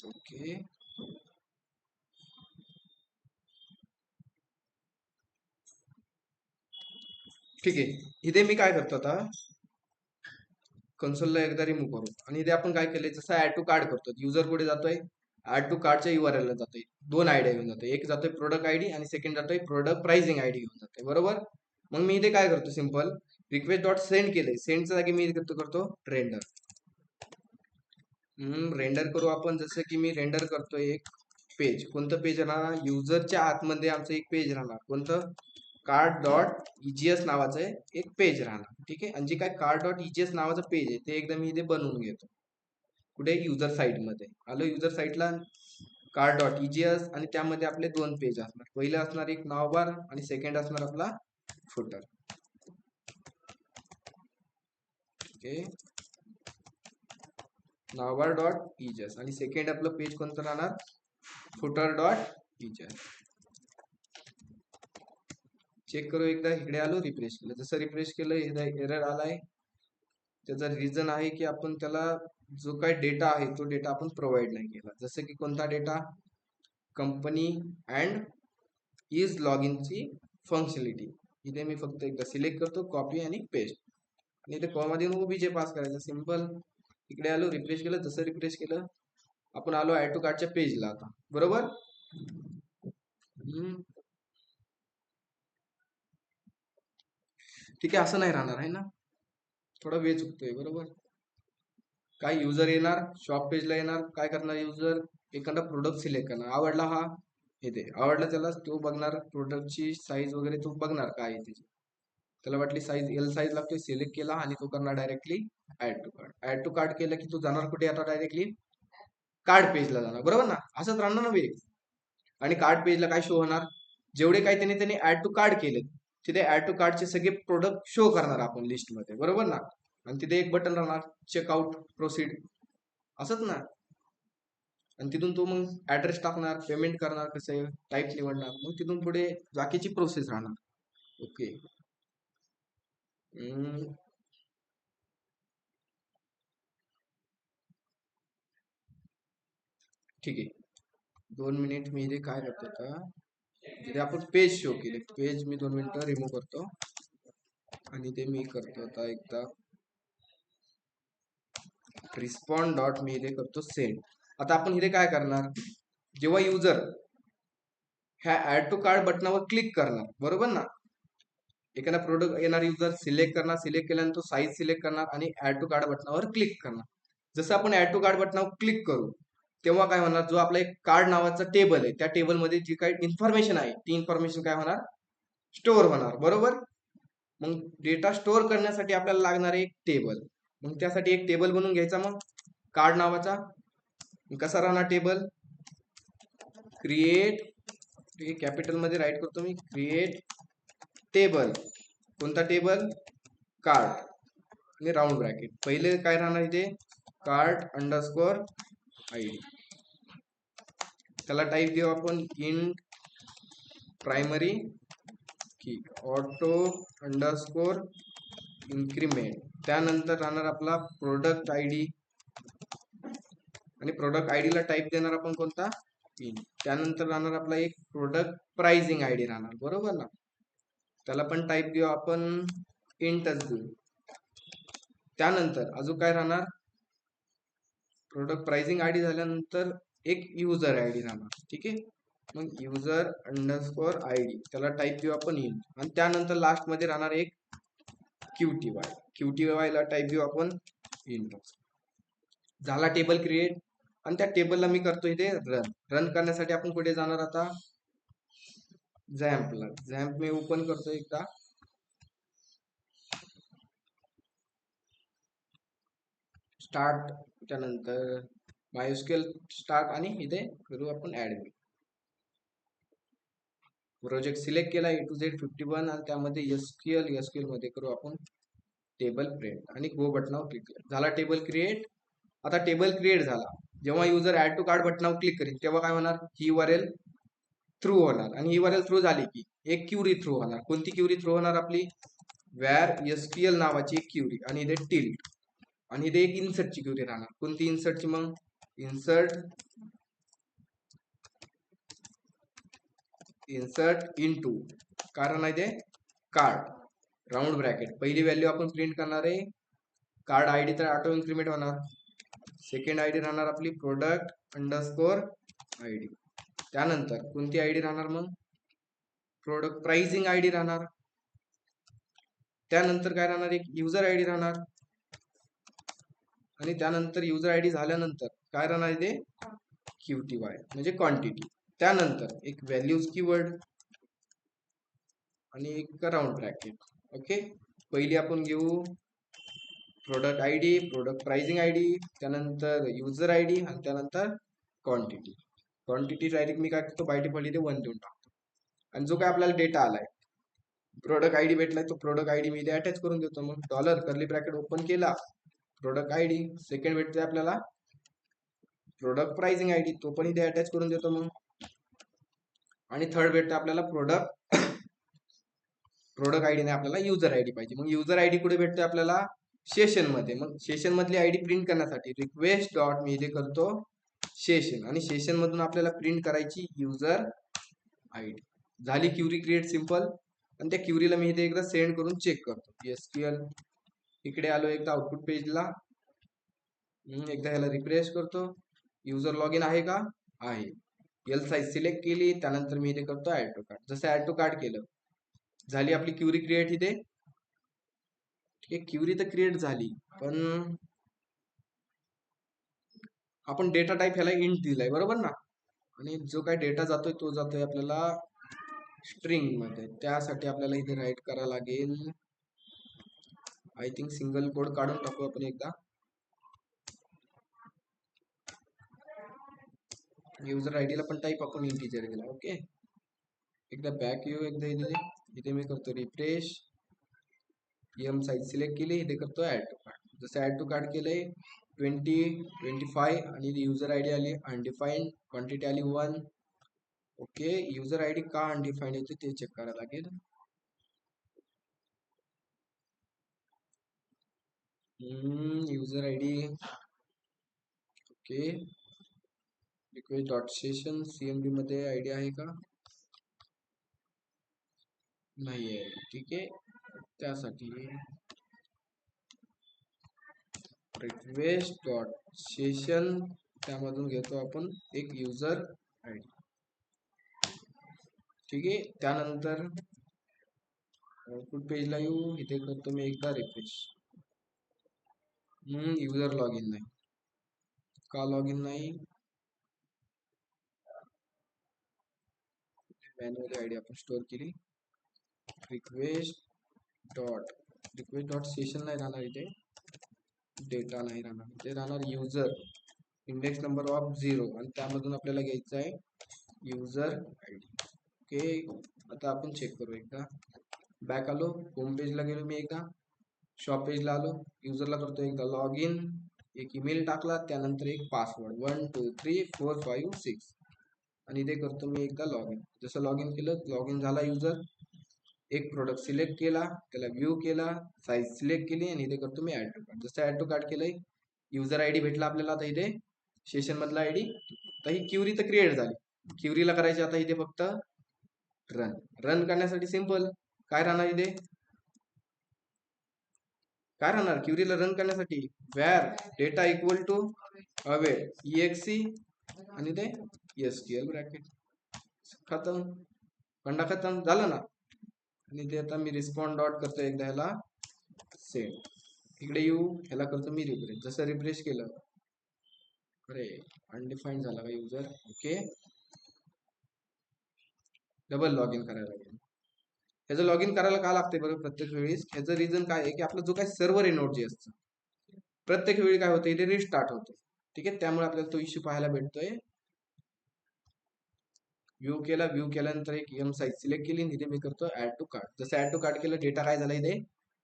okay. ठीक आहे, इथे मी काय करतो आता, कन्सोलला एकदा रिमूव्ह करू आणि इथे आपण काय केलंय, जसं ऍड टू कार्ड करतो, युजर कुठे जातोय, ऍड टू कार्डच्या URL ला जातोय. दोन आयडिया घेऊन जातोय, एक जातोय प्रोडक्ट आयडी आणि सेकंड जातोय प्रोडक्ट प्राइसिंग आयडी घेऊन जातोय, बरोबर. मग मी इथे काय करतो, सिंपल रिक्वेस्ट डॉट सेंड केलंय, सेंडच्या जागी मी करतो रेंडर. रेंडर करू आपण, जसं की मी रेंडर करतोय एक पेज. कोणतं पेज राहणार, युजरच्या आतमध्ये आमचं एक पेज राहणार, कोणतं, कार्ड डॉट EGS नावाचं एक पेज राहणार. ठीक आहे, आणि जे काय कार्ड डॉट EGS नावाचं पेज आहे ते एकदम इथे बनवून घेतो. कुठे, युजर साईट मध्ये आलो, युजर साईटला कार्ड डॉट EGS, आणि त्यामध्ये आपले दोन पेज असणार. पहिलं असणार एक नाव बार आणि सेकंड असणार आपला फुटर. ओके, नावबार डॉट EGS आणि सेकंड आपलं पेज कोणतं राहणार, फुटर डॉट EGS. चेक करू एकदा, इकडे आलो, रिफ्रेश केलं. जसं रिफ्रेश केलं एरर आलाय, त्याचा रिझन आहे की आपण त्याला जो काही डेटा आहे तो डेटा आपण प्रोव्हाइड नाही केला. जसं की कोणता data, company and is log इनची फंक्शनलिटी. इथे मी फक्त एकदा सिलेक्ट करतो, कॉपी आणि पेस्ट, आणि इथे कॉमध्ये OBJ पास करायचं, सिंपल. इकडे आलो, रिफ्रेश केलं. जसं रिफ्रेश केलं आपण आलो ऍड टू कार्डच्या पेजला आता, बरोबर. ठीक आहे, असं नाही राहणार आहे ना, थोडा वेळ चुकतोय, बरोबर. काय, युजर येणार, शॉप पेजला येणार, काय करणार युजर, एखादा प्रोडक्ट सिलेक्ट करणार, आवडला हा, इथे आवडला त्याला, तो बघणार प्रोडक्टची साईज वगैरे, तो बघणार काय आहे त्याची, त्याला वाटली साईज एल साईज लागतोय, सिलेक्ट केला आणि तो करणार directly add to cart. Add to cart केलं की तो जाणार कुठे, आता डायरेक्टली कार्ड पेजला जाणार, बरोबर ना. असंच राहणार ना वेग. आणि कार्ड पेजला काय शो होणार, जेवढे काही त्यांनी ऍड टू कार्ड केले तिथे ऍड टू कार्डचे सगळे प्रोडक्ट शो करणार आपण लिस्ट मध्ये, बरोबर ना. आणि तिथे एक बटन राहणार, चेकआउट प्रोसीड, असंच ना. आणि तिथून तो मग ऍड्रेस टाकणार, पेमेंट करणार, कसं टाईप निवडणार, मग तिथून पुढे बाकीची प्रोसेस राहणार. ओके, ठीक आहे, 2 मिनिट मी इथे काय करतो आता, जिथे आपण पेज शो केले, पेज मी 2 मिनिटं रिमूव्ह करतो आणि ते मी करतो आता एकदा रिस्पॉन्ड डॉट, मी इथे करतो सेंड. आता आपण इथे काय करणार, जेव्हा युजर ह्या ऍड टू कार्ड बटनावर क्लिक करणार, बरोबर ना, एखादा प्रोडक्ट येणार, युजर सिलेक्ट करणार, सिलेक्ट केल्यानंतर साईज सिलेक्ट करणार आणि ऍड टू कार्ड बटनावर क्लिक करणार. जसं आपण ऍड टू कार्ड बटनावर क्लिक करू तेव्हा काय होणार, जो आपला एक कार्ड नावाचा टेबल आहे त्या टेबलमध्ये जी काही इन्फॉर्मेशन आहे ती इन्फॉर्मेशन काय होणार, स्टोअर होणार, बरोबर. मग डेटा स्टोअर करण्यासाठी आपल्याला लागणार एक टेबल, मग त्यासाठी एक टेबल बनवून घ्यायचा, मग कार्ड नावाचा. कसा राहणार टेबल, क्रिएट, कॅपिटल मध्ये राईट करतो मी, क्रिएट टेबल, कोणता टेबल, कार्ड, आणि राऊंड ब्रॅकेट. पहिले काय राहणार इथे, कार्ड अंडरस्कोर आयडी, त्याला टाईप देऊ आपण इंट प्रायमरी की ऑटो अंडरस्कोर इन्क्रीमेंट. त्यानंतर राहणार आपला प्रोडक्ट आय डी, आणि प्रोडक्ट आय ला टाईप देणार आपण कोणता, इन. त्यानंतर राहणार आपला एक प्रोडक्ट प्राइसिंग आय डी राहणार, बरोबर ना. त्याला पण टाईप देऊ आपण इंटच देऊ. त्यानंतर अजून काय राहणार, प्रोडक्ट प्राइसिंग आय डी झाल्यानंतर एक युजर आय डी राहणार. ठीक आहे, मग युजर अंडरस्कोर आय डी त्याला टाईप देऊ आपण इन. आणि त्यानंतर लास्ट मध्ये राहणार एक QTY ला टाईप देऊ आपण इंट. झाला टेबल क्रिएट. आणि त्या टेबलला मी करतो इथे रन करण्यासाठी आपण कुठे जाणार आता, झॅम्पला. झॅम्प मी ओपन करतो एकदा. स्टार्ट, त्यानंतर मायस्क्यूएल स्टार्ट, आणि इथे करू आपण ऍडमिन. प्रोजेक्ट सिलेक्ट केला A to Z 51, आणि त्यामध्ये SQL मध्ये करू आपण टेबल प्रिंट, आणि गो बटनावर क्लिक केलं. झाला टेबल क्रिएट. आता टेबल क्रिएट झाला. जेव्हा युजर ऍड टू कार्ड बटनावर क्लिक करेल तेव्हा काय होणार, ही URL थ्रू होणार. आणि ही URL थ्रू झाली की एक क्युरी थ्रू होणार. कोणती क्युरी थ्रू होणार आपली, वॅर SQL नावाची एक क्युरी, आणि इथे टिल्ट, आणि इथे एक इन्सर्टची क्युरी राहणार. कोणती इन्सर्टची, मग इन्सर्ट इनटू, कारण आहे ते कार्ड, राऊंड ब्रॅकेट. पहिली व्हॅल्यू आपण प्रिंट करणार आहे कार्ड आयडी, तर ऑटो इन्क्रीमेंट होणार. सेकंड आयडी राहणार आपली प्रोडक्ट अंडरस्कोर आयडी. त्यानंतर कोणती आयडी राहणार, मग प्रोडक्ट प्राइसिंग आयडी राहणार. त्यानंतर काय राहणार, एक युजर आयडी राहणार. आणि त्यानंतर युजर आयडी झाल्यानंतर काय राहणार आहे ते QTY म्हणजे क्वांटिटी. त्यानंतर एक व्हॅल्यूज कीवर्ड आणि एक राऊंड ब्रॅकेट. ओके, पहिली आपण घेऊ product ID, product pricing ID, त्यानंतर युजर आयडी, आणि त्यानंतर क्वांटिटी. क्वांटिटी डायरेक्ट मी काय करतो, बाय डिफॉल्ट इथे 1 देऊन टाकतो. आणि जो काय आपल्याला डेटा आलाय, प्रोडक्ट आयडी भेटलाय, तो प्रोडक्ट आयडी मी इथे अटॅच करून देतो. मग डॉलर कर्ली ब्रॅकेट ओपन केला, प्रोडक्ट आयडी. सेकंड भेटते आपल्याला प्रोडक्ट प्राइसिंग आयडी, तो पण इथे अटॅच करून देतो मग. आणि थर्ड भेटते आपल्याला प्रोडक्ट आयडी ने आपल्याला युजर आयडी पाहिजे. मग युजर आयडी कुठे भेटते आपल्याला, सेशन मध्ये. मग सेशन मधली आयडी प्रिंट करण्यासाठी रिक्वेस्ट डॉट मी इथे करतो सेशन, आणि सेशन मधून आपल्याला प्रिंट करायची युजर आयडी. झाली क्युरी क्रिएट सिंपल. आणि त्या क्युरीला मी इथे एकदा सेंड करून चेक करतो. SQL इकडे आलो एकदा आउटपुट पेजला, एकदा ह्याला रिफ्रेश करतो. युजर लॉग इन आहे का, आहे. एल साईज सिलेक्ट केली. त्यानंतर मी इथे करतो ऍड टू कार्ड. जसं ऍड टू कार्ड केलं, झाली आपली क्युरी क्रिएट इथे. ठीक आहे, क्युरी तर क्रिएट झाली, पण आपण डेटा टाईप ह्याला इंट दिलाय, बरोबर ना. आणि जो काय डेटा जातोय तो जातोय आपल्याला स्ट्रिंग मध्ये. त्यासाठी आपल्याला इथे राईट करावं लागेल. आय थिंक सिंगल कोड काढून टाकू आपण एकदा. युजर आयडी ला पण टाईप आपण इंटिजर दिला. ओके, एकदा बॅक येऊ. एकदा इथे मी करतो रिफ्रेश. एम साईज सिलेक्ट केली, इथे करतो ऍड टू कार्ड. जसं ऍड टू कार्ड केलंय 20 25, आणि युजर आयडी आली अनडिफाईन्ड, क्वांटिटी आली 1. ओके, युजर आयडी का अनडिफाईन्ड येते ते चेक करायला लागेल. User ID okay, request dot session CMD मध्ये आयडी आहे का, नाही आहे. ठीक आहे, त्यासाठी रिक्वेस्ट डॉट सेशन, त्यामधून घेतो आपण एक युजर आयडी. ठीक आहे, त्यानंतर आउटपुट पेजला येऊ. इथे करतो मी एकदा रिफ्रेश. युजर लॉग इन नाही. का लॉग इन नाही, मॅन्युअली आयडी आपण स्टोअर केली. रिक्वेस्ट डॉट सेशन नाही राहणार, इथे डेटा नाही राहणार, इथे राहणार युजर इंडेक्स नंबर ऑफ 0, आणि त्यामधून आपल्याला घ्यायचं आहे युजर आयडी. ओके, आता आपण चेक करू. एकदा बॅक आलो, होम पेजला गेलो मी, एकदा शॉप पेजला आलो, युजरला करतो एकदा लॉग इन, एक ईमेल टाकला, त्यानंतर एक पासवर्ड 1 2 3 4 5 6, आणि इथे करतो मी एकदा लॉग इन. जसं लॉग इन केलं, लॉग इन झाला युजर. एक प्रोडक्ट सिलेक्ट केला, त्याला व्ह्यू केला, साईज सिलेक्ट केली आणि इथे करतो मी ऍड टू कार्ट. जसं ऍड टू कार्ट केलंय, युजर आयडी भेटला आपल्याला आता इथे सेशन मधला आयडी. तर ही क्युरी तर क्रिएट झाली. क्युरीला करायची आता इथे फक्त रन. रन करण्यासाठी सिंपल काय राहणार इथे, काय राहणार क्युरीला रन करण्यासाठी where data equal to await exe आणि ते एसक्यूएल ब्रॅकेट. खतम, खंडा खतम झालं ना. आणि ते आता मी रिस्पॉन्ड डॉट करतो एकदा ह्याला सेट. इकडे येऊ, ह्याला करतो मी रिफ्रेश. जसं रिफ्रेश केलं, अरे अनडिफाईन्ड झाला का user. Okay, double log in करायला लागेल. ह्याचं लॉग इन करायला का लागते बरं प्रत्येक वेळेस, ह्याचं रिझन काय आहे की आपला जो काही सर्व्हर आहे नोड जे असतं, प्रत्येक वेळी काय होतं इथे रिस्टार्ट होतो. ठीक आहे, त्यामुळे आपल्याला तो इश्यू पाहायला भेटतोय. व्ह्यू केला, व्ह्यू केल्यानंतर एक एम साईज सिलेक्ट केली, इथे मी करतो ऍड टू कार्ट. जसं ऍड टू कार्ट केलं, डेटा काय झाला इथे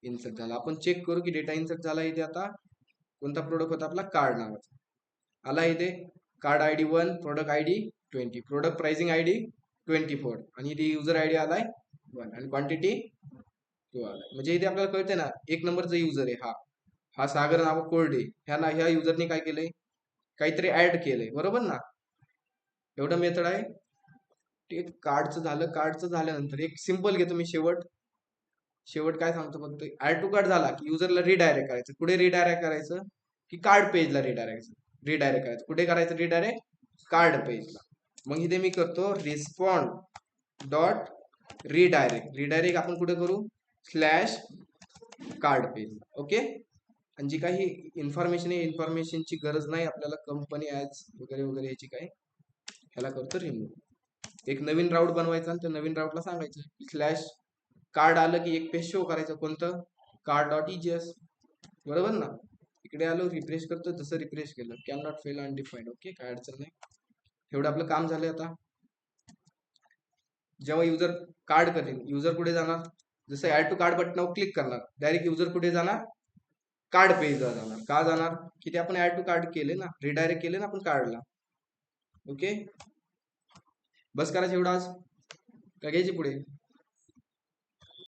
इन्सर्ट झाला. आपण चेक करू की डेटा इन्सर्ट झाला इथे. आता कोणता प्रोडक्ट होता आपला, कार्ड नावाचा आला इथे. Card ID 1, product ID 20, product pricing ID 24 आणि इथे युजर आयडी आलाय 1 आणि क्वांटिटी 2 आलाय. म्हणजे इथे आपल्याला कळते ना, एक नंबरचा युजर आहे हा, हा सागर नाव कोरडे. ह्या युजरने काय केलंय, काहीतरी ऍड केलंय, बरोबर ना. एवढं मेथड आहे. ठीक आहे, कार्डचं झालं. कार्डचं झाल्यानंतर एक सिंपल घेतो मी शेवट काय सांगतो फक्त, ऍड टू कार्ड झाला की युजरला रिडायरेक्ट करायचं. कुठे रिडायरेक्ट करायचं की कार्ड पेजला रिडायरेक्ट करायचं. कुठे करायचं रिडायरेक्ट, कार्ड पेजला. मग इथे मी करतो रिस्पॉन्ड डॉट रिडायरेक्ट आपण कुठे करू, स्लॅश कार्ड पेज. ओके, आणि जी काही इन्फॉर्मेशन आहे, इन्फॉर्मेशनची गरज नाही आपल्याला, कंपनी ऍज वगैरे वगैरे ह्याची काय, ह्याला करतो रिमूव्ह. एक नवीन राऊट बनवायचा आणि त्या नवीन राऊटला सांगायचं स्लॅश कार्ड आलं की एक पेज शो करायचं, कोणतं, कार्ड डॉट EGS, बरोबर ना. इकडे आलो, रिफ्रेश करतो. जसं रिफ्रेश केलं, can not fail undefined. Okay, काय अडचण नाही. एवढं आपलं काम झालंय. आता जेव्हा युजर कार्ड करेल, युजर कुठे जाणार, जसं ऍड टू कार्ड बटनावर क्लिक करणार, डायरेक्ट युजर कुठे जाणार, कार्ड पेजला जाणार. का जाणार की ते आपण ऍड टू कार्ड केले ना, रिडायरेक्ट केले ना आपण कार्डला. ओके, बस करायचं एवढं आज, का घ्यायचे पुढे.